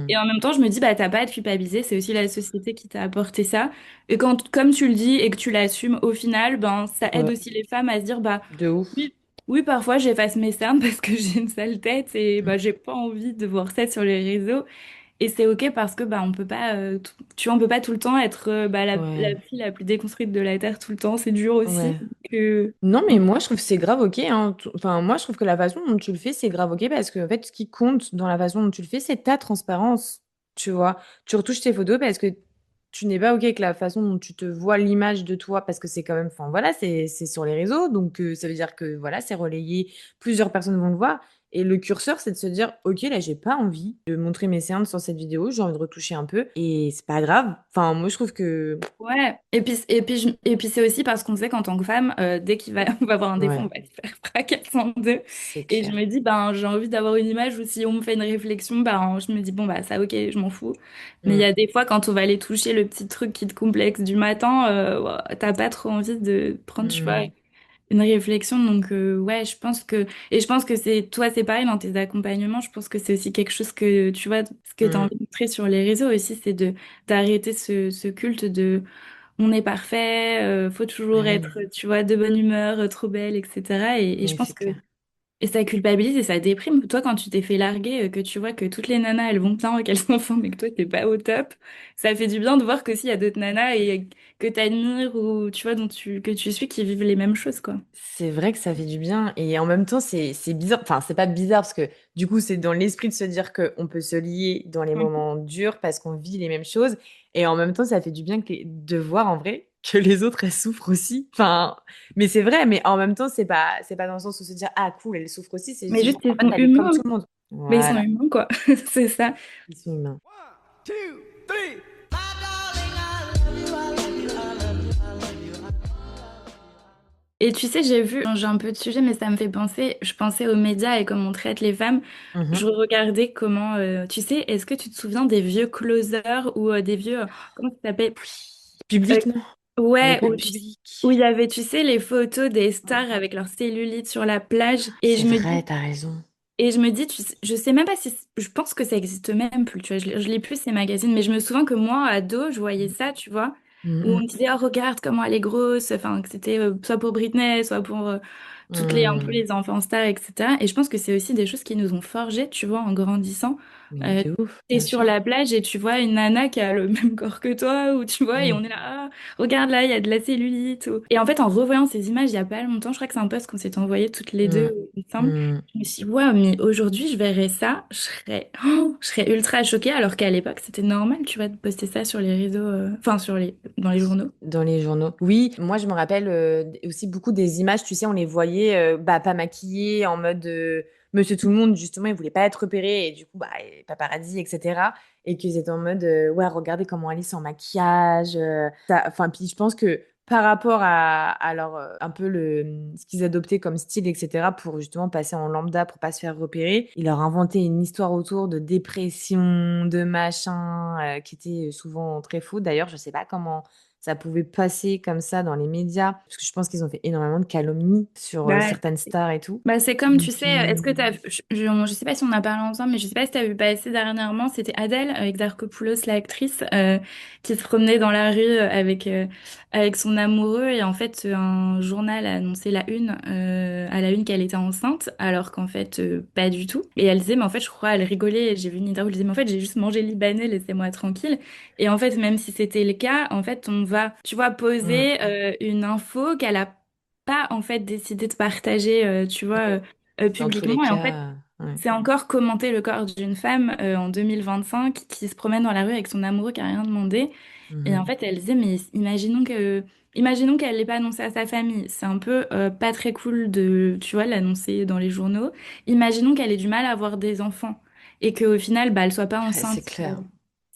et mm. en même temps, je me dis, bah, t'as pas à te culpabiliser, c'est aussi la société qui t'a apporté ça. Et quand, comme tu le dis et que tu l'assumes, au final, ben, ça aide Ouais, aussi les femmes à se dire, bah, de ouf. oui, oui, parfois j'efface mes cernes parce que j'ai une sale tête et bah, j'ai pas envie de voir ça sur les réseaux. Et c'est ok parce que, bah, on peut pas, tu vois, on peut pas tout le temps être bah, la Ouais, fille la plus déconstruite de la Terre tout le temps, c'est dur aussi. ouais. Que... Non, mais moi, je trouve que c'est grave ok, hein. Enfin, moi, je trouve que la façon dont tu le fais, c'est grave ok parce que, en fait, ce qui compte dans la façon dont tu le fais, c'est ta transparence. Tu vois, tu retouches tes photos parce que tu n'es pas ok avec la façon dont tu te vois l'image de toi parce que c'est quand même, enfin, voilà, c'est sur les réseaux. Donc, ça veut dire que, voilà, c'est relayé, plusieurs personnes vont le voir. Et le curseur, c'est de se dire, ok, là, j'ai pas envie de montrer mes cernes sur cette vidéo, j'ai envie de retoucher un peu et c'est pas grave. Enfin, moi, je trouve que, Ouais, et puis c'est aussi parce qu'on sait qu'en tant que femme, dès on va avoir un défaut, on ouais, va se faire fracasser en deux. c'est Et je clair. me dis, ben, j'ai envie d'avoir une image où si on me fait une réflexion, ben, je me dis, bon, bah, ça, ok, je m'en fous. Mais il y Mm, a des fois, quand on va aller toucher le petit truc qui te complexe du matin, ouais, t'as pas trop envie de prendre, tu vois, mm, une réflexion. Donc, ouais, je pense que toi, c'est pareil dans tes accompagnements. Je pense que c'est aussi quelque chose que, tu vois, ce que tu as mm, envie de montrer sur les réseaux aussi, c'est d'arrêter ce culte de on est parfait, faut toujours mm. être, tu vois, de bonne humeur, trop belle, etc. Et je Oui, pense c'est que clair. et ça culpabilise et ça déprime. Toi, quand tu t'es fait larguer, que tu vois que toutes les nanas, elles vont bien, qu'elles sont en forme, mais que toi, t'es pas au top, ça fait du bien de voir qu'aussi il y a d'autres nanas et que t'admires ou tu vois, que tu suis qui vivent les mêmes choses, quoi. C'est vrai que ça fait du bien et en même temps c'est bizarre, enfin c'est pas bizarre parce que du coup c'est dans l'esprit de se dire qu'on peut se lier dans les Mm. moments durs parce qu'on vit les mêmes choses et en même temps ça fait du bien de voir en vrai que les autres elles souffrent aussi. Enfin, mais c'est vrai, mais en même temps c'est pas dans le sens où se dire ah cool elles souffrent aussi, c'est Mais juste juste, dire ils en fait sont elle est comme humains. tout le monde. Mais ils sont Voilà, humains, quoi. C'est ça. ils sont humains. 1, 2, 3. Et tu sais, j'ai un peu de sujet, mais ça me fait penser, je pensais aux médias et comment on traite les femmes. Je Mhm. regardais comment, tu sais, est-ce que tu te souviens des vieux closers ou des vieux, comment ça s'appelle? Euh, Public, non? À ouais, l'époque public. où il y avait, tu sais, les photos des stars avec leur cellulite sur la plage. C'est vrai, t'as raison. Et je me dis, je sais même pas si, je pense que ça existe même plus, tu vois, je lis plus ces magazines, mais je me souviens que moi, ado, je voyais ça, tu vois, où on Mhm. me disait, oh, regarde comment elle est grosse, enfin, que c'était soit pour Britney, soit pour un peu Hmm. les enfants stars, etc. Et je pense que c'est aussi des choses qui nous ont forgés, tu vois, en grandissant. Mais Euh, de ouf, T'es bien sur sûr. la plage et tu vois une nana qui a le même corps que toi, ou tu vois, et on Hmm. est là, ah, regarde là, il y a de la cellulite. Et en fait, en revoyant ces images il y a pas longtemps, je crois que c'est un post qu'on s'est envoyé toutes les Hmm. deux, il me semble, Hmm. je me suis dit, waouh, mais aujourd'hui, je verrais ça, je serais ultra choquée, alors qu'à l'époque, c'était normal, tu vois, de poster ça sur les réseaux, enfin, dans les journaux. Dans les journaux. Oui, moi je me rappelle aussi beaucoup des images, tu sais, on les voyait pas maquillées, en mode Monsieur Tout-le-Monde, justement, ils voulaient pas être repérés, et du coup, et paparazzi, etc. Et qu'ils étaient en mode, ouais, regardez comment elle est sans maquillage. Enfin, puis je pense que par rapport à leur, un peu ce qu'ils adoptaient comme style, etc., pour justement passer en lambda, pour pas se faire repérer, ils leur inventaient une histoire autour de dépression, de machin, qui était souvent très faux. D'ailleurs, je sais pas comment ça pouvait passer comme ça dans les médias, parce que je pense qu'ils ont fait énormément de calomnies sur Bah, certaines stars et tout. Bah, c'est comme, tu Donc, sais, est-ce que je sais pas si on a parlé ensemble, mais je sais pas si t'as vu passer dernièrement, c'était Adèle, Exarchopoulos, l'actrice, qui se promenait dans la rue avec son amoureux, et en fait, un journal a annoncé à la une qu'elle était enceinte, alors qu'en fait, pas du tout. Et elle disait, mais en fait, je crois, elle rigolait, j'ai vu une interview, elle disait, mais en fait, j'ai juste mangé libanais, laissez-moi tranquille. Et en fait, même si c'était le cas, en fait, on va, tu vois, mm, poser une info qu'elle a pas en fait décidé de partager, tu vois, dans tous les publiquement. Et en fait, cas, ouais. c'est encore commenter le corps d'une femme en 2025 qui se promène dans la rue avec son amoureux qui a rien demandé. Et en Mhm. fait, elle disait, mais imaginons qu'elle l'ait pas annoncé à sa famille. C'est un peu pas très cool de, tu vois, l'annoncer dans les journaux. Imaginons qu'elle ait du mal à avoir des enfants et qu'au final, bah, elle soit pas Ouais, c'est enceinte. clair.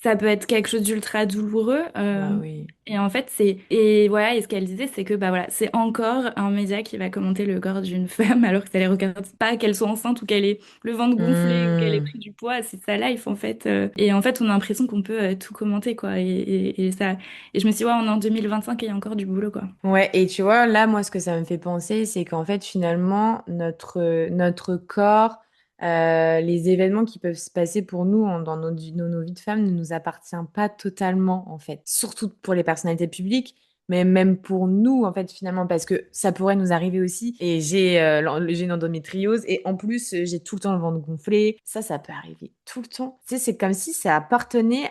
Ça peut être quelque chose d'ultra douloureux. Bah oui. Et en fait, et voilà, et ce qu'elle disait, c'est que bah voilà, c'est encore un média qui va commenter le corps d'une femme alors que ça les regarde pas qu'elle soit enceinte ou qu'elle ait le ventre gonflé ou qu'elle ait Hmm. pris du poids, c'est sa life en fait. Et en fait, on a l'impression qu'on peut tout commenter quoi. Et ça, et je me suis dit, ouais, on est en 2025 et il y a encore du boulot quoi. Ouais, et tu vois, là, moi, ce que ça me fait penser, c'est qu'en fait, finalement, notre corps, les événements qui peuvent se passer pour nous dans nos vies de femmes ne nous appartient pas totalement, en fait. Surtout pour les personnalités publiques, mais même pour nous, en fait, finalement, parce que ça pourrait nous arriver aussi. Et j'ai une endométriose, et en plus, j'ai tout le temps le ventre gonflé. Ça peut arriver tout le temps. Tu sais, c'est comme si ça appartenait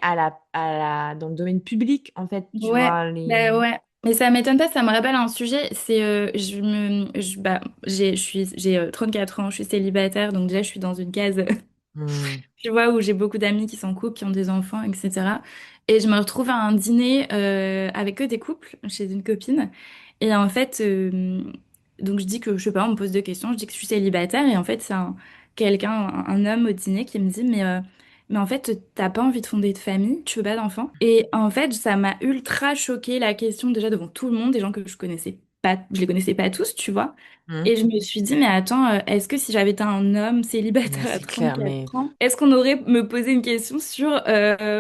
dans le domaine public, en fait, tu Ouais, vois, bah ouais. Mais ça m'étonne pas, ça me rappelle un sujet, c'est bah, j'ai 34 ans, je suis célibataire, donc déjà je suis dans une case Hmm. tu vois, où j'ai beaucoup d'amis qui sont en couple, qui ont des enfants, etc. Et je me retrouve à un dîner avec que des couples chez une copine. Et en fait, donc je dis que, je sais pas, on me pose deux questions, je dis que je suis célibataire. Et en fait, c'est un homme au dîner qui me dit, mais en fait, t'as pas envie de fonder de famille, tu veux pas d'enfants. Et en fait, ça m'a ultra choqué la question déjà devant tout le monde, des gens que je connaissais pas, je les connaissais pas tous, tu vois. Hmm. Et je me suis dit, mais attends, est-ce que si j'avais été un homme Mais célibataire à c'est clair, 34 mais ans, est-ce qu'on aurait me posé une question sur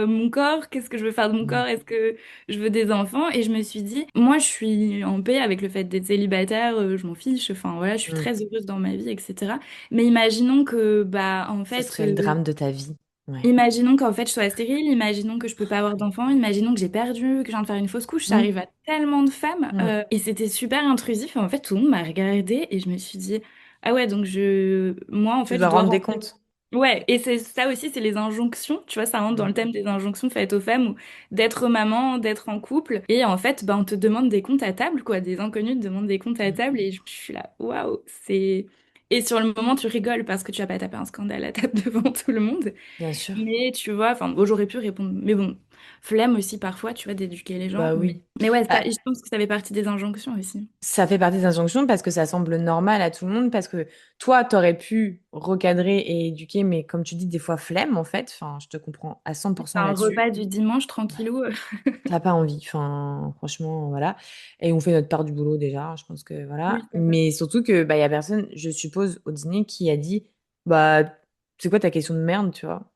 mon corps? Qu'est-ce que je veux faire de mon hmm. corps? Est-ce que je veux des enfants? Et je me suis dit, moi, je suis en paix avec le fait d'être célibataire, je m'en fiche, enfin voilà, je suis Hmm. très heureuse dans ma vie, etc. Mais imaginons que, bah, en Ce fait, serait le drame de ta vie. Ouais. imaginons qu'en fait je sois stérile, imaginons que je peux pas avoir d'enfant, imaginons que j'ai perdu, que je viens de faire une fausse couche, ça Hmm. arrive à tellement de femmes Hmm. et c'était super intrusif. En fait, tout le monde m'a regardé et je me suis dit ah ouais donc moi en Tu fait je dois dois rendre des rentrer. comptes. Ouais et c'est ça aussi c'est les injonctions, tu vois ça rentre dans Hmm. le thème des injonctions faites aux femmes ou d'être maman, d'être en couple et en fait ben on te demande des comptes à table quoi, des inconnus te demandent des comptes à Hmm. table et je suis là waouh c'est et sur le moment tu rigoles parce que tu vas pas taper un scandale à table devant tout le monde. Bien sûr. Mais tu vois, enfin, bon, j'aurais pu répondre. Mais bon, flemme aussi parfois, tu vois, d'éduquer les gens. Bah Mais, oui. mais ouais, Ah, je pense que ça fait partie des injonctions aussi. ça fait partie des injonctions parce que ça semble normal à tout le monde, parce que toi, t'aurais pu recadrer et éduquer, mais comme tu dis, des fois flemme, en fait. Enfin, je te comprends à 100% Un là-dessus. repas du dimanche Ouais. tranquillou. T'as pas envie. Enfin, franchement, voilà. Et on fait notre part du boulot déjà. Je pense que voilà. Oui, c'est vrai. Mais surtout que, bah, y a personne, je suppose, au dîner qui a dit, bah, c'est quoi ta question de merde, tu vois?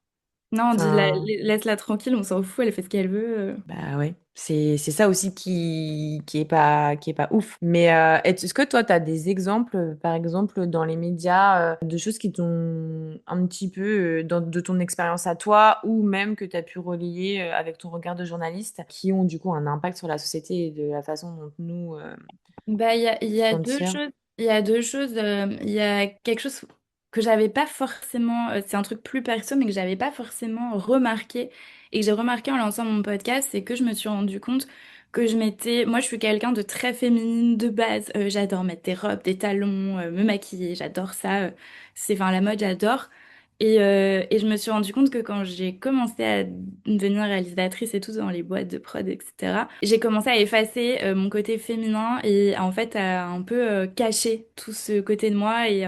Non, on dit Enfin, laisse-la tranquille, on s'en fout, elle fait ce qu'elle veut. bah ouais, c'est ça aussi qui est pas ouf. Mais est-ce que toi, tu as des exemples, par exemple, dans les médias, de choses qui t'ont un petit peu, de ton expérience à toi, ou même que tu as pu relayer avec ton regard de journaliste, qui ont du coup un impact sur la société et de la façon dont nous Bah, il y se a deux sentir? choses. Il y a deux choses. Il y a quelque chose que j'avais pas forcément. C'est un truc plus perso, mais que j'avais pas forcément remarqué et que j'ai remarqué en lançant mon podcast, c'est que je me suis rendu compte que je m'étais. Moi, je suis quelqu'un de très féminine de base. J'adore mettre des robes, des talons, me maquiller. J'adore ça. C'est, enfin, la mode, j'adore. Et je me suis rendu compte que quand j'ai commencé à devenir réalisatrice et tout dans les boîtes de prod, etc., j'ai commencé à effacer mon côté féminin et en fait à un peu cacher tout ce côté de moi et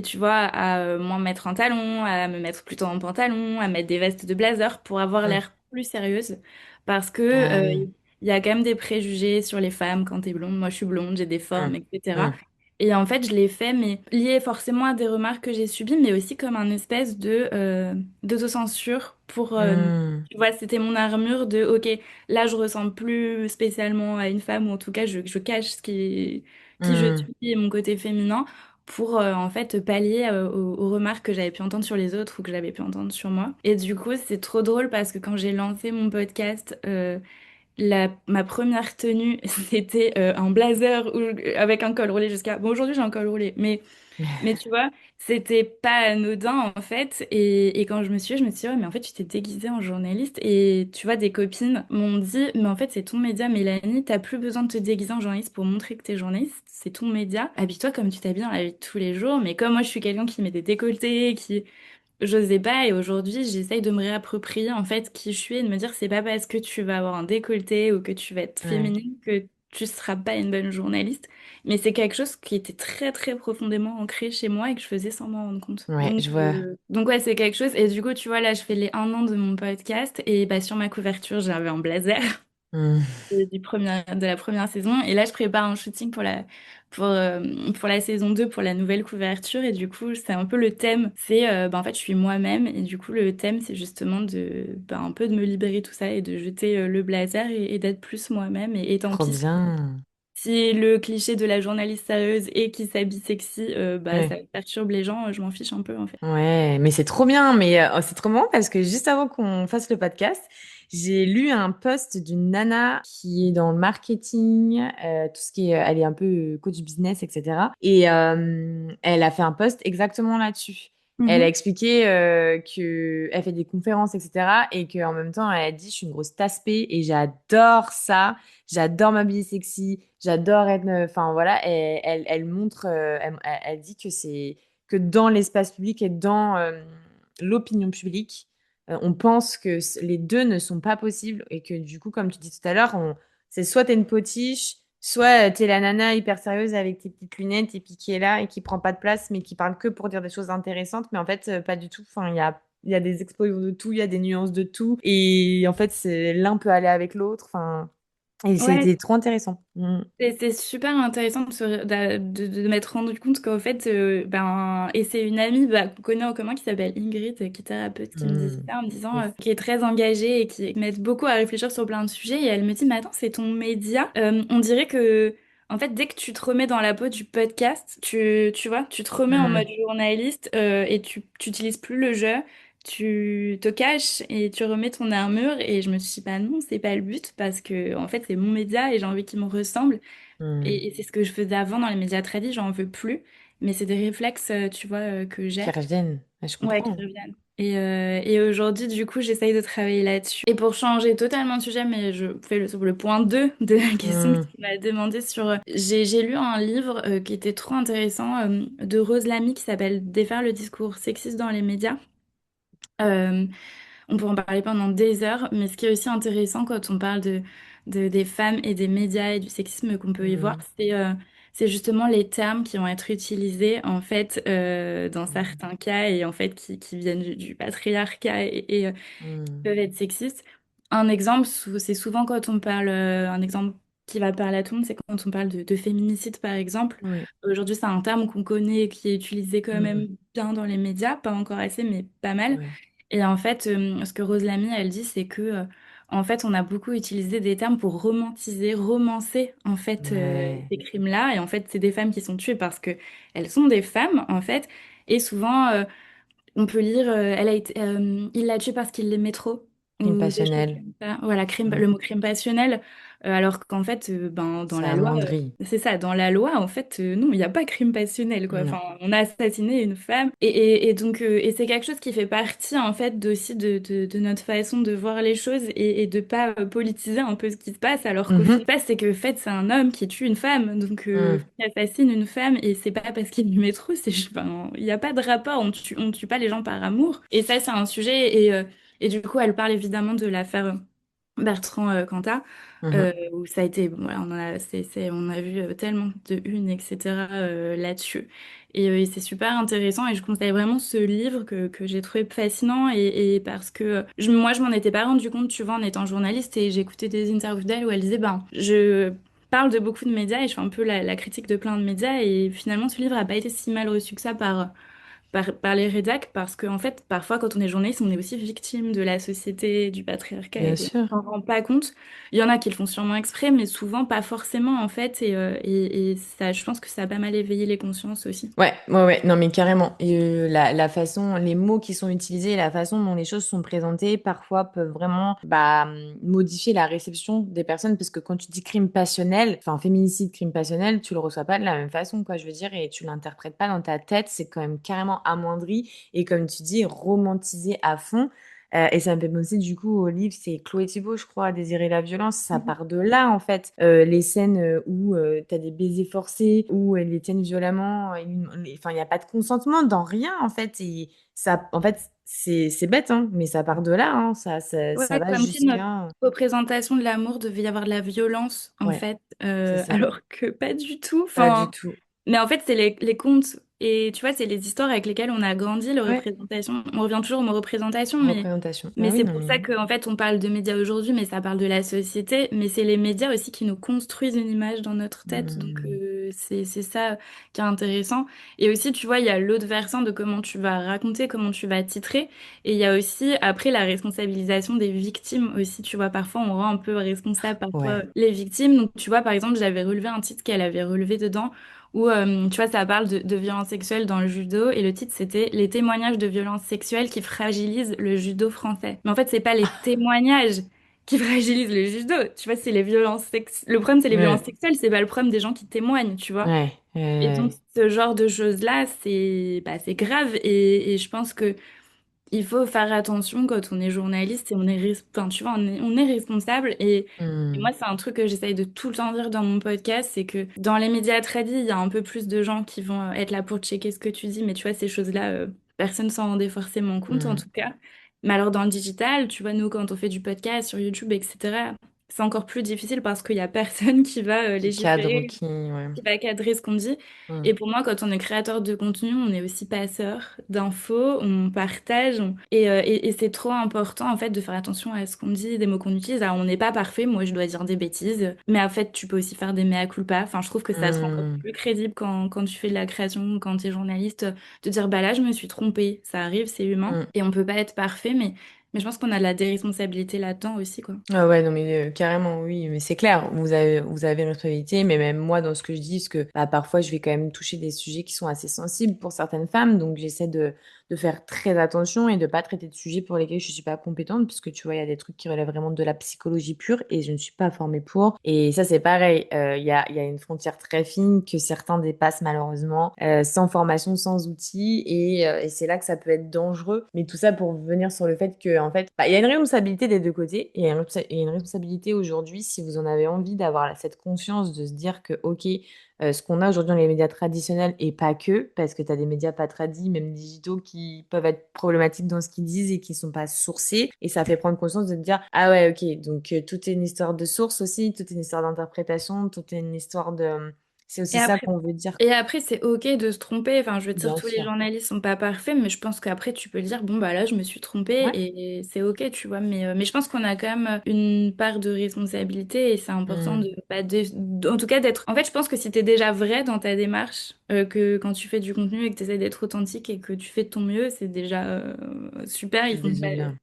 tu vois, à moins mettre un talon, à me mettre plutôt en pantalon, à mettre des vestes de blazer pour avoir Mm. l'air plus sérieuse parce que Ah oui. il y a quand même des préjugés sur les femmes quand t'es blonde. Moi, je suis blonde, j'ai des formes, Mm. etc. Mm. Et en fait, je l'ai fait, mais lié forcément à des remarques que j'ai subies, mais aussi comme un espèce de d'autocensure pour, Mm. tu vois, c'était mon armure de, ok, là, je ressemble plus spécialement à une femme, ou en tout cas, je cache qui je Mm. suis et mon côté féminin pour, en fait, pallier aux remarques que j'avais pu entendre sur les autres ou que j'avais pu entendre sur moi. Et du coup, c'est trop drôle parce que quand j'ai lancé mon podcast, ma première tenue, c'était un blazer avec un col roulé jusqu'à... Bon, aujourd'hui, j'ai un col roulé, mais tu vois, c'était pas anodin, en fait. Et quand je me suis dit, ouais, mais en fait, tu t'es déguisée en journaliste. Et tu vois, des copines m'ont dit, mais en fait, c'est ton média, Mélanie, t'as plus besoin de te déguiser en journaliste pour montrer que t'es journaliste. C'est ton média. Habille-toi comme tu t'habilles dans la vie de tous les jours. Mais comme moi, je suis quelqu'un qui met des décolletés, qui j'osais pas et aujourd'hui j'essaye de me réapproprier en fait qui je suis et de me dire c'est pas parce que tu vas avoir un décolleté ou que tu vas être Ouais. féminine que tu seras pas une bonne journaliste. Mais c'est quelque chose qui était très très profondément ancré chez moi et que je faisais sans m'en rendre compte. Ouais, je vois. Donc ouais, c'est quelque chose. Et du coup, tu vois, là, je fais les 1 an de mon podcast et bah, sur ma couverture, j'avais un blazer Mm. de la première saison. Et là, je prépare un shooting pour la saison 2 pour la nouvelle couverture. Et du coup, c'est un peu le thème. C'est, bah, en fait, je suis moi-même. Et du coup, le thème, c'est justement bah, un peu de me libérer tout ça et de jeter le blazer et d'être plus moi-même. Et tant Trop pis. bien. Si le cliché de la journaliste sérieuse et qui s'habille sexy, bah, ça Ouais. perturbe les gens, je m'en fiche un peu, en fait. Ouais, mais c'est trop bien. Mais c'est trop marrant parce que juste avant qu'on fasse le podcast, j'ai lu un post d'une nana qui est dans le marketing, tout ce qui est, elle est un peu coach business, etc. Et elle a fait un post exactement là-dessus. Elle a Mhm. expliqué que elle fait des conférences, etc. Et qu'en même temps, elle a dit, je suis une grosse tasse-paix et j'adore ça. J'adore m'habiller sexy. J'adore être, enfin voilà. Et elle montre, elle dit que c'est que dans l'espace public et dans l'opinion publique, on pense que les deux ne sont pas possibles et que du coup, comme tu dis tout à l'heure, c'est soit t'es une potiche, soit t'es la nana hyper sérieuse avec tes petites lunettes et puis qui est là et qui prend pas de place mais qui parle que pour dire des choses intéressantes, mais en fait, pas du tout. Enfin, il y a des explosions de tout, il y a des nuances de tout et en fait, l'un peut aller avec l'autre. Enfin, et Ouais, c'était trop intéressant. Mm. c'est super intéressant de m'être rendu compte qu'en fait, ben, et c'est une amie bah, qu'on connaît en commun qui s'appelle Ingrid, qui est thérapeute, qui me disait Mm. ça en me disant, Yes. qui est très engagée et qui m'aide beaucoup à réfléchir sur plein de sujets. Et elle me dit, mais attends, c'est ton média. On dirait que, en fait, dès que tu te remets dans la peau du podcast, tu vois, tu te remets en mode Mm. journaliste et tu n'utilises plus le jeu. Tu te caches et tu remets ton armure et je me suis dit bah non c'est pas le but parce que en fait c'est mon média et j'ai envie qu'il me ressemble Mm. et c'est ce que je faisais avant dans les médias tradis, j'en veux plus. Mais c'est des réflexes, tu vois, que Qui j'ai. reviennent. Ouais, je Ouais, qui comprends. reviennent. Et aujourd'hui, du coup, j'essaye de travailler là-dessus. Et pour changer totalement de sujet, mais je fais sur le point 2 de la question que Mm. tu m'as demandé sur... j'ai lu un livre qui était trop intéressant de Rose Lamy qui s'appelle Défaire le discours sexiste dans les médias. Euh, on peut en parler pendant des heures, mais ce qui est aussi intéressant quand on parle des femmes et des médias et du sexisme qu'on peut y voir, Mm. c'est justement les termes qui vont être utilisés en fait dans Mm. certains cas et en fait qui viennent du patriarcat et Mm. peuvent être sexistes. Un exemple, c'est souvent quand on parle, un exemple qui va parler à tout le monde, c'est quand on parle de féminicide par exemple. Oui. Aujourd'hui, c'est un terme qu'on connaît et qui est utilisé quand Mm. même bien dans les médias, pas encore assez, mais pas mal. Ouais. Et en fait, ce que Rose Lamy, elle dit, c'est que en fait, on a beaucoup utilisé des termes pour romantiser, romancer en fait Ouais. ces crimes-là. Et en fait, c'est des femmes qui sont tuées parce que elles sont des femmes en fait. Et souvent, on peut lire, il l'a tuée parce qu'il l'aimait trop. Crime ou des choses passionnel. comme ça. Voilà, Mm. le mot crime passionnel, alors qu'en fait, ben, dans Ça la loi, amoindrit. c'est ça, dans la loi, en fait, non, il n'y a pas crime passionnel, quoi. Non. Enfin, on a assassiné une femme, et donc, et c'est quelque chose qui fait partie, en fait, aussi de notre façon de voir les choses et de pas politiser un peu ce qui se passe, alors qu'au Mhm. final, c'est que, en fait, c'est un homme qui tue une femme, donc, Mm. qui assassine une femme, et c'est pas parce qu'il lui met trop, c'est, ben, il n'y a pas de rapport, on tue pas les gens par amour, et ça, c'est un sujet, et du coup, elle parle évidemment de l'affaire Bertrand Cantat, Mhm. où ça a été, bon, voilà, on a vu tellement de une, etc. Là-dessus. Et c'est super intéressant et je conseille vraiment ce livre que j'ai trouvé fascinant et parce que moi, je m'en étais pas rendu compte, tu vois, en étant journaliste et j'ai écouté des interviews d'elle où elle disait, ben, je parle de beaucoup de médias et je fais un peu la critique de plein de médias et finalement, ce livre a pas été si mal reçu que ça par les rédacs, parce qu'en fait, parfois, quand on est journaliste, on est aussi victime de la société, du patriarcat, Bien et sûr. on s'en rend pas compte. Il y en a qui le font sûrement exprès, mais souvent pas forcément, en fait, et ça, je pense que ça a pas mal éveillé les consciences aussi. Ouais, ouais, ouais, non, mais carrément. Et la façon, les mots qui sont utilisés, et la façon dont les choses sont présentées, parfois peuvent vraiment modifier la réception des personnes, parce que quand tu dis crime passionnel, enfin féminicide, crime passionnel, tu le reçois pas de la même façon, quoi, je veux dire, et tu l'interprètes pas dans ta tête, c'est quand même carrément amoindri, et comme tu dis, romantisé à fond. Et ça me fait penser du coup au livre, c'est Chloé Thibault, je crois, Désirer la violence. Ça Mhm. part de là en fait. Les scènes où t'as des baisers forcés, où elles les tiennent violemment. Enfin, il n'y a pas de consentement dans rien en fait. Et ça, en fait, c'est bête, hein, mais ça part de là. Hein. Ça Ouais, va comme si notre jusqu'à. représentation de l'amour devait y avoir de la violence, en Ouais, fait, c'est ça. alors que pas du tout. Pas du Enfin, tout. mais en fait, c'est les contes. Et tu vois, c'est les histoires avec lesquelles on a grandi, les Ouais, représentations. On revient toujours aux mots représentations, représentation. mais Ah oui, c'est non pour mais. ça qu'en fait, on parle de médias aujourd'hui, mais ça parle de la société. Mais c'est les médias aussi qui nous construisent une image dans notre tête. Donc, Hmm. c'est ça qui est intéressant. Et aussi, tu vois, il y a l'autre versant de comment tu vas raconter, comment tu vas titrer. Et il y a aussi, après, la responsabilisation des victimes aussi. Tu vois, parfois, on rend un peu responsable parfois Ouais. les victimes. Donc, tu vois, par exemple, j'avais relevé un titre qu'elle avait relevé dedans où, tu vois, ça parle de violences sexuelles dans le judo, et le titre, c'était Les témoignages de violences sexuelles qui fragilisent le judo français. Mais en fait, c'est pas les témoignages qui fragilisent le judo, tu vois, c'est les violences sexuelles. Le problème, c'est les violences Ouais. sexuelles, c'est pas le problème des gens qui témoignent, tu vois. Ouais. Et donc, ce genre de choses-là, c'est grave, et je pense que il faut faire attention quand on est journaliste et enfin, tu vois, on est responsable. Et Hmm. moi, c'est un truc que j'essaye de tout le temps dire dans mon podcast, c'est que dans les médias tradis, il y a un peu plus de gens qui vont être là pour checker ce que tu dis, mais tu vois, ces choses-là, personne s'en rendait forcément compte, en Hmm. tout cas. Mais alors, dans le digital, tu vois, nous, quand on fait du podcast sur YouTube, etc., c'est encore plus difficile parce qu'il y a personne qui va Qui cadre, légiférer, qui. Ouais. qui va cadrer ce qu'on dit. Hmm. Et pour moi, quand on est créateur de contenu, on est aussi passeur d'infos, on partage, et c'est trop important en fait de faire attention à ce qu'on dit, des mots qu'on utilise. Alors on n'est pas parfait, moi je dois dire des bêtises, mais en fait tu peux aussi faire des mea culpa. Enfin, je trouve que ça te rend encore Hmm. plus crédible quand tu fais de la création, quand tu es journaliste, de dire bah là je me suis trompée, ça arrive, c'est humain, Hmm. et on peut pas être parfait, mais je pense qu'on a de la déresponsabilité là-dedans aussi, quoi. Ah ouais, non mais carrément, oui, mais c'est clair, vous avez une responsabilité, mais même moi dans ce que je dis, parce que parfois je vais quand même toucher des sujets qui sont assez sensibles pour certaines femmes, donc j'essaie de faire très attention et de pas traiter de sujets pour lesquels je suis pas compétente, puisque tu vois, il y a des trucs qui relèvent vraiment de la psychologie pure et je ne suis pas formée pour. Et ça c'est pareil, il y a une frontière très fine que certains dépassent malheureusement, sans formation, sans outils, et c'est là que ça peut être dangereux. Mais tout ça pour venir sur le fait que, en fait, il y a une responsabilité des deux côtés. Et il y a une responsabilité aujourd'hui, si vous en avez envie, d'avoir cette conscience de se dire que, OK, ce qu'on a aujourd'hui dans les médias traditionnels, et pas que, parce que tu as des médias pas tradis, même digitaux, qui peuvent être problématiques dans ce qu'ils disent et qui sont pas sourcés. Et ça fait prendre conscience de te dire, ah ouais, OK, donc tout est une histoire de source aussi, tout est une histoire d'interprétation, tout est une histoire de. C'est Et aussi ça après, qu'on veut dire. Et après, c'est OK de se tromper. Enfin, je veux dire, Bien tous les sûr. journalistes sont pas parfaits, mais je pense qu'après, tu peux dire, bon, bah là, je me suis trompée Ouais. et c'est OK, tu vois. Mais je pense qu'on a quand même une part de responsabilité et c'est important Hmm. en tout cas, d'être. En fait, je pense que si t'es déjà vrai dans ta démarche, que quand tu fais du contenu et que tu essaies d'être authentique et que tu fais de ton mieux, c'est déjà super. C'est déjà bien.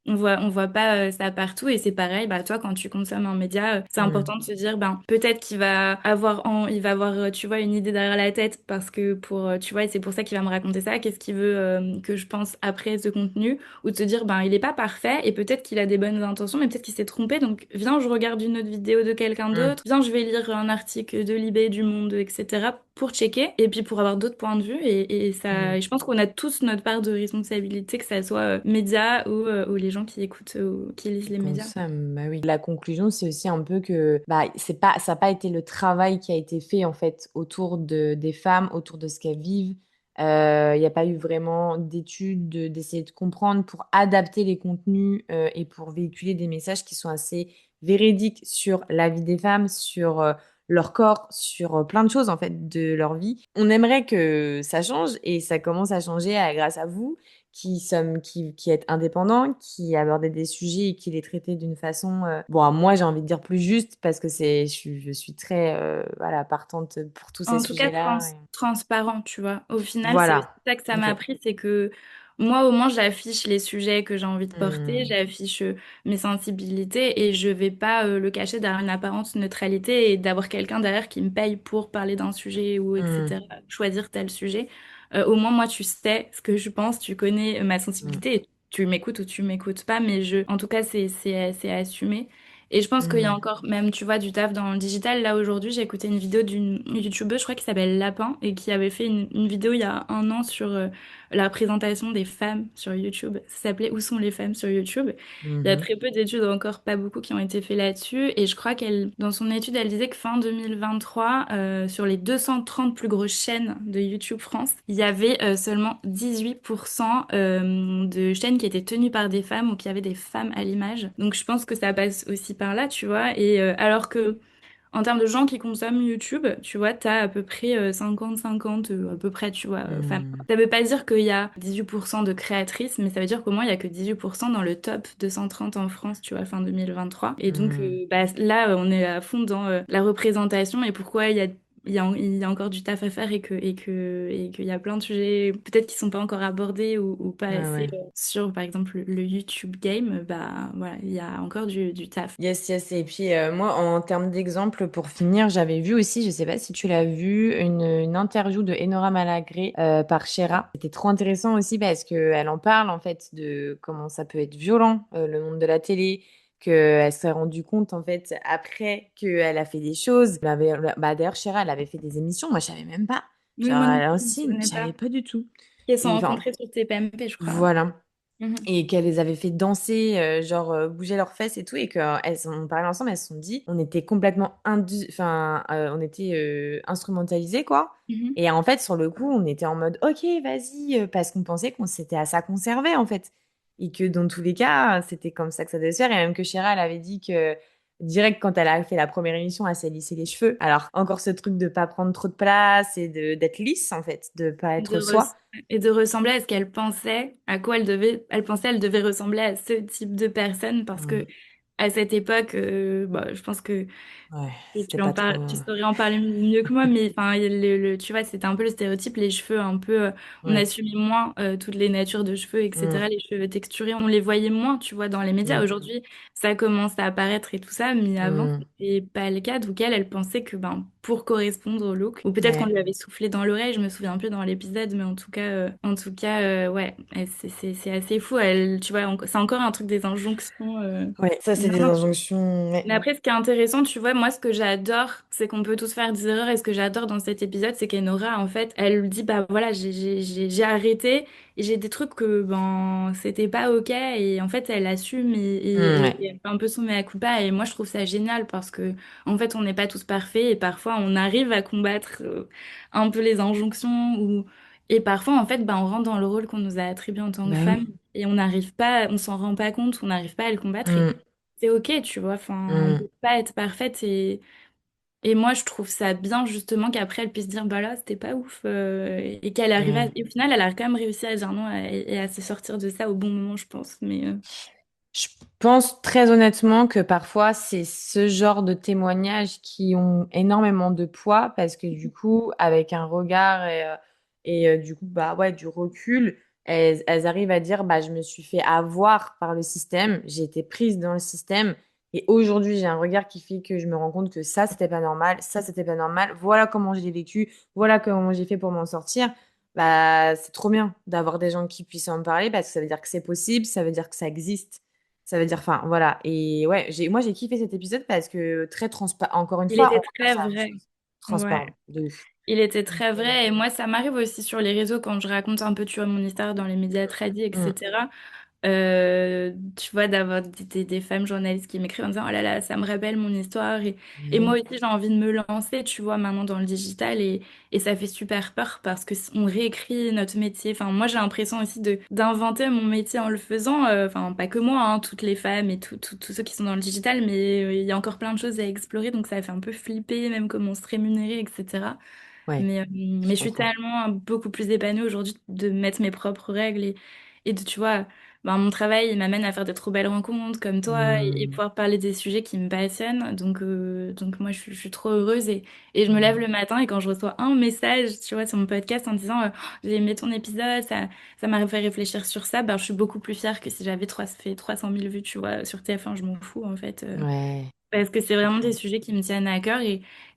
On voit pas ça partout et c'est pareil, bah toi quand tu consommes un média, c'est Mm. important de se dire ben peut-être qu'il va il va avoir tu vois une idée derrière la tête parce que pour tu vois et c'est pour ça qu'il va me raconter ça, qu'est-ce qu'il veut que je pense après ce contenu ou de se dire ben il est pas parfait et peut-être qu'il a des bonnes intentions mais peut-être qu'il s'est trompé donc viens je regarde une autre vidéo de quelqu'un Mm. d'autre, viens je vais lire un article de Libé, du Monde, etc. pour checker et puis pour avoir d'autres points de vue et ça Mm. et je pense qu'on a tous notre part de responsabilité que ça soit médias ou les gens qui écoutent ou qui lisent Qui les médias. consomment, bah oui. La conclusion, c'est aussi un peu que bah, c'est pas, ça n'a pas été le travail qui a été fait en fait autour des femmes, autour de ce qu'elles vivent. Il n'y a pas eu vraiment d'études, d'essayer de comprendre pour adapter les contenus et pour véhiculer des messages qui sont assez véridiques sur la vie des femmes, sur leur corps, sur plein de choses en fait de leur vie. On aimerait que ça change et ça commence à changer grâce à vous qui êtes indépendants, qui abordaient des sujets et qui les traitaient d'une façon, bon, moi j'ai envie de dire plus juste parce que je suis très, voilà, partante pour tous ces En tout cas, sujets-là. transparent, tu vois. Au final, c'est aussi Voilà. ça que ça m'a Ok. appris, c'est que moi, au moins, j'affiche les sujets que j'ai envie de porter, Hmm. j'affiche mes sensibilités et je vais pas le cacher derrière une apparente neutralité et d'avoir quelqu'un derrière qui me paye pour parler d'un sujet ou Hmm. etc., choisir tel sujet. Au moins, moi, tu sais ce que je pense, tu connais ma Hmm. sensibilité, et tu m'écoutes ou tu m'écoutes pas, mais en tout cas, c'est assumé. Et je pense qu'il y a Hmm. encore même, tu vois, du taf dans le digital. Là, aujourd'hui, j'ai écouté une vidéo d'une YouTubeuse, je crois, qui s'appelle Lapin, et qui avait fait une vidéo il y a un an sur la représentation des femmes sur YouTube. Ça s'appelait Où sont les femmes sur YouTube? Il y a Mhm. très peu d'études, encore pas beaucoup, qui ont été faites là-dessus. Et je crois dans son étude, elle disait que fin 2023, sur les 230 plus grosses chaînes de YouTube France, il y avait seulement 18% de chaînes qui étaient tenues par des femmes ou qui avaient des femmes à l'image. Donc je pense que ça passe aussi par là, tu vois. Et alors que en termes de gens qui consomment YouTube, tu vois, t'as à peu près 50-50, à peu près, tu vois, femmes. Hmm. Ça veut pas dire qu'il y a 18% de créatrices, mais ça veut dire qu'au moins il y a que 18% dans le top 230 en France, tu vois, fin 2023. Et donc Hmm. bah, là, on est à fond dans la représentation et pourquoi il y a encore du taf à faire et qu'il y a plein de sujets peut-être qui sont pas encore abordés ou pas Ah assez ouais. sur, par exemple, le YouTube game, bah voilà, il y a encore du taf. Yes, yes. Et puis moi, en termes d'exemple, pour finir, j'avais vu aussi, je sais pas si tu l'as vu, une interview de Enora Malagré par Shera. C'était trop intéressant aussi parce que elle en parle en fait de comment ça peut être violent, le monde de la télé, qu'elle s'est rendue compte en fait après qu'elle a fait des choses. Bah, d'ailleurs, Shera, elle avait fait des émissions, moi je savais même pas. Oui, Genre, moi non elle plus, je ne aussi, je connais pas. savais pas du tout. Elles sont Et enfin, rencontrées sur TPMP, je crois. voilà Mhm. et qu'elle les avait fait danser, genre bouger leurs fesses et tout, et qu'elles ont parlé ensemble, elles se sont dit, on était complètement on était instrumentalisés, quoi. Mhm. Et en fait, sur le coup, on était en mode, ok, vas-y, parce qu'on pensait qu'on s'était à ça conserver, en fait. Et que dans tous les cas, c'était comme ça que ça devait se faire. Et même que Chéra, elle avait dit que direct quand elle a fait la première émission, elle s'est lissé les cheveux. Alors, encore ce truc de pas prendre trop de place et d'être lisse, en fait, de pas Et de, être soi. et de ressembler à ce qu'elle pensait, à quoi elle pensait elle devait ressembler à ce type de personne, parce Mm. que à cette époque, bah, je pense que Ouais, et c'était pas trop. tu saurais en parler mieux que moi, mais enfin, tu vois, c'était un peu le stéréotype, les cheveux un peu, on Ouais. assumait moins toutes les natures de cheveux, Mm, etc. Les cheveux texturés, on les voyait moins, tu vois, dans les médias. mm, Aujourd'hui, ça commence à apparaître et tout ça, mais avant, mm. c'était pas le cas. Donc elle pensait que ben, pour correspondre au look, ou peut-être qu'on Ouais, lui avait soufflé dans l'oreille, je me souviens plus dans l'épisode, mais en tout cas, ouais, c'est assez fou. Tu vois, c'est encore un truc des injonctions. ouais, ça c'est des Maintenant, injonctions. Ouais. mais après, ce qui est intéressant, tu vois, moi, ce que j'adore, c'est qu'on peut tous faire des erreurs. Et ce que j'adore dans cet épisode, c'est qu'Enora, en fait, elle dit, bah voilà, j'ai arrêté et j'ai des trucs que, ben, c'était pas OK. Et en fait, elle assume et Ouais. elle fait un peu son mea culpa. Et moi, je trouve ça génial parce que, en fait, on n'est pas tous parfaits et parfois, on arrive à combattre un peu les injonctions et parfois, en fait, ben, on rentre dans le rôle qu'on nous a attribué en tant que Bah femme oui. et on n'arrive pas, on s'en rend pas compte, on n'arrive pas à le combattre. Mm, C'est ok, tu vois, enfin, on mm, peut pas être parfaite et moi je trouve ça bien justement qu'après elle puisse dire bah là c'était pas ouf et qu'elle arrive mm. et au final elle a quand même réussi à dire non et à se sortir de ça au bon moment je pense mais Je pense très honnêtement que parfois c'est ce genre de témoignages qui ont énormément de poids parce que du coup, avec un regard et du coup, bah ouais, du recul, elles arrivent à dire, bah, je me suis fait avoir par le système, j'ai été prise dans le système, et aujourd'hui, j'ai un regard qui fait que je me rends compte que ça, c'était pas normal, ça, c'était pas normal, voilà comment je l'ai vécu, voilà comment j'ai fait pour m'en sortir. Bah, c'est trop bien d'avoir des gens qui puissent en parler parce que ça veut dire que c'est possible, ça veut dire que ça existe. Ça veut dire, enfin, voilà. Et ouais, moi, j'ai kiffé cet épisode parce que très transparent. Encore une Il fois, était on très pense à la même vrai. chose. Ouais. Transparent, de ouf. Il était Donc, très vrai et moi ça m'arrive aussi sur les réseaux quand je raconte un peu tu vois mon histoire dans les médias tradis mm, etc. Tu vois, d'avoir des femmes journalistes qui m'écrivent en disant, oh là là, ça me rappelle mon histoire. Et moi oui, aussi, j'ai envie de me lancer, tu vois, maintenant dans le digital. Et ça fait super peur parce que on réécrit notre métier. Enfin, moi, j'ai l'impression aussi d'inventer mon métier en le faisant. Enfin, pas que moi, hein, toutes les femmes et tous ceux qui sont dans le digital, mais il y a encore plein de choses à explorer. Donc, ça fait un peu flipper, même comment se rémunérer, etc. ouais, Mais je je suis comprends. tellement beaucoup plus épanouie aujourd'hui de mettre mes propres règles et de, tu vois, ben, mon travail il m'amène à faire de trop belles rencontres comme toi et Mm, pouvoir parler des sujets qui me passionnent. Donc moi, je suis trop heureuse et je me lève mm. le matin et quand je reçois un message, tu vois, sur mon podcast en disant j'ai aimé ton épisode, ça m'a fait réfléchir sur ça, ben, je suis beaucoup plus fière que si j'avais fait 300 000 vues, tu vois, sur TF1, je m'en fous en fait. Ouais, Parce que c'est je vraiment des comprends. sujets qui me tiennent à cœur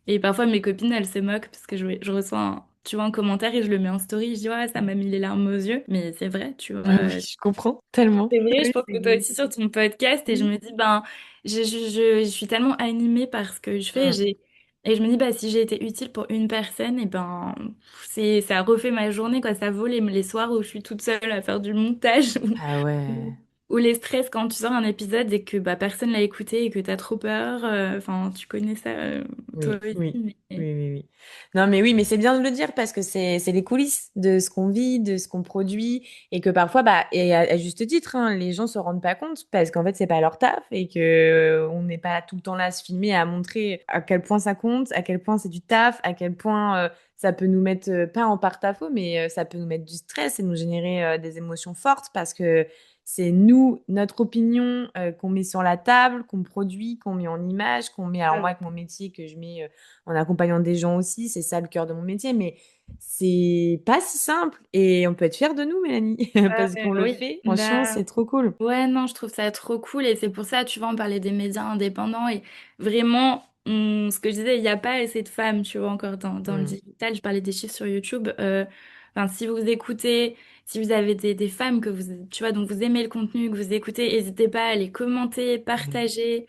et parfois mes copines elles se moquent parce que je reçois tu vois, un commentaire et je le mets en story, je dis ouais ça m'a mis les larmes aux yeux, mais c'est vrai, tu Oui, vois. je comprends tellement. C'est vrai, je Oui, pense que toi aussi sur ton podcast et je Mm. me dis ben je suis tellement animée par ce que je fais Mm. et je me dis bah si j'ai été utile pour une personne et ben c'est ça refait ma journée quoi, ça vaut les soirs où je suis toute seule à faire du montage Ah ou, ouais. ou les stress quand tu sors un épisode et que bah personne l'a écouté et que t'as trop peur, enfin tu connais ça toi Oui, aussi oui, mais oui, oui, oui. Non, mais oui, mais c'est bien de le dire parce que c'est les coulisses de ce qu'on vit, de ce qu'on produit, et que parfois, bah, et à juste titre, hein, les gens se rendent pas compte parce qu'en fait, c'est pas leur taf et que on n'est pas tout le temps là à se filmer, à montrer à quel point ça compte, à quel point c'est du taf, à quel point ça peut nous mettre pas en porte-à-faux, mais ça peut nous mettre du stress et nous générer des émotions fortes parce que c'est nous, notre opinion qu'on met sur la table, qu'on produit, qu'on met en image, qu'on met. Alors moi, avec mon métier que je mets en accompagnant des gens aussi, c'est ça le cœur de mon métier, mais c'est pas si simple. Et on peut être fier de nous, Mélanie, parce qu'on le oui fait. Franchement, bah c'est trop cool. ouais, non, je trouve ça trop cool et c'est pour ça, tu vois, on parlait des médias indépendants et vraiment, ce que je disais, il n'y a pas assez de femmes, tu vois, encore dans le Mm. digital. Je parlais des chiffres sur YouTube. Enfin, si vous écoutez, si vous avez des femmes que vous, tu vois, donc vous aimez le contenu, que vous écoutez, n'hésitez pas à les commenter, Oui, partager.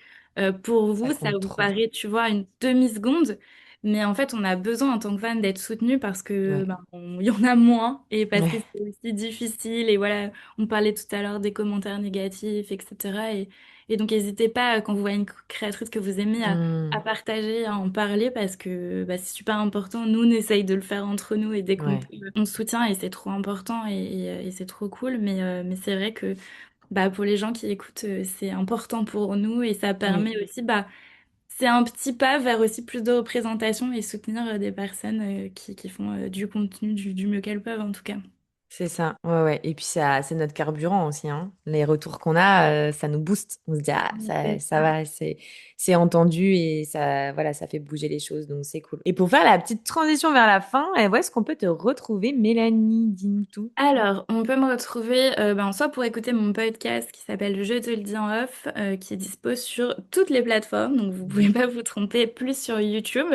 Pour ça vous, ça compte vous trop. paraît, tu vois, une demi-seconde. Mais en fait, on a besoin en tant que fan d'être soutenu parce que Ouais. ben, il y en a moins et parce que Ouais. c'est aussi difficile. Et voilà, on parlait tout à l'heure des commentaires négatifs, etc. Et donc, n'hésitez pas, quand vous voyez une créatrice que vous aimez, à Mm. partager, à en parler parce que bah, c'est super important. Nous, on essaye de le faire entre nous et dès qu'on Ouais. peut, on se soutient et c'est trop important et c'est trop cool. Mais c'est vrai que bah, pour les gens qui écoutent, c'est important pour nous et ça Oui. permet aussi, bah, c'est un petit pas vers aussi plus de représentation et soutenir des personnes qui font du contenu du mieux qu'elles peuvent en tout cas. C'est ça, ouais, ouais. Et puis ça, c'est notre carburant aussi, hein. Les retours qu'on a, ça nous booste. On se dit, ah, C'est ça ça. va, c'est entendu et ça, voilà, ça fait bouger les choses, donc c'est cool. Et pour faire la petite transition vers la fin, où est-ce qu'on peut te retrouver, Mélanie? Dis-nous tout. Alors, on peut me retrouver ben, soit pour écouter mon podcast qui s'appelle Je te le dis en off, qui est dispo sur toutes les plateformes, donc vous pouvez Mhm. pas vous tromper, plus sur YouTube,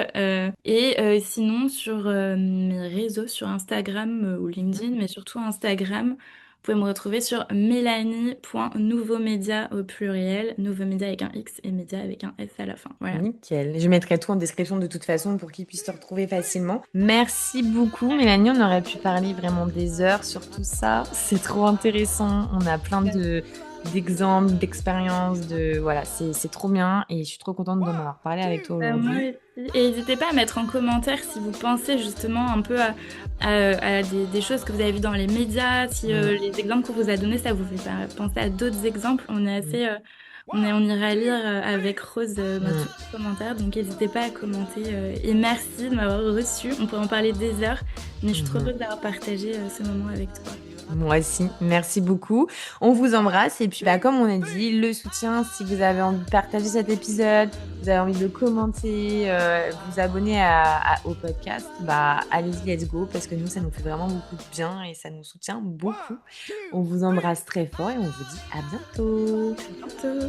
et sinon sur mes réseaux, sur Instagram ou LinkedIn, mais surtout Instagram, vous pouvez me retrouver sur mélanie.nouveaumédia au pluriel, nouveau média avec un X et média avec un S à la fin. Voilà. Nickel. Je mettrai tout en description de toute façon pour qu'ils puissent te retrouver facilement. Merci beaucoup, Mélanie. On aurait pu parler vraiment des heures sur tout ça. C'est trop intéressant. On a plein d'exemples, d'expériences, voilà, c'est trop bien et je suis trop contente d'en avoir parlé avec toi Moi aujourd'hui. aussi. Et n'hésitez pas à mettre en commentaire si vous pensez justement un peu à des choses que vous avez vues dans les médias, si Mm, les exemples qu'on vous a donnés, ça vous fait penser à d'autres exemples. On est mm, assez, on ira lire avec Rose bah, tous mm, les commentaires, donc n'hésitez pas à commenter. Et merci de m'avoir reçu. On pourrait en parler des heures, mais je suis trop mhm. heureuse d'avoir partagé ce moment avec toi. Moi aussi, merci beaucoup. On vous embrasse et puis comme on a dit, le soutien, si vous avez envie de partager cet épisode, vous avez envie de le commenter, vous abonner au podcast, allez-y, let's go, parce que nous, ça nous fait vraiment beaucoup de bien et ça nous soutient beaucoup. On vous embrasse très fort et on vous dit à bientôt. À bientôt.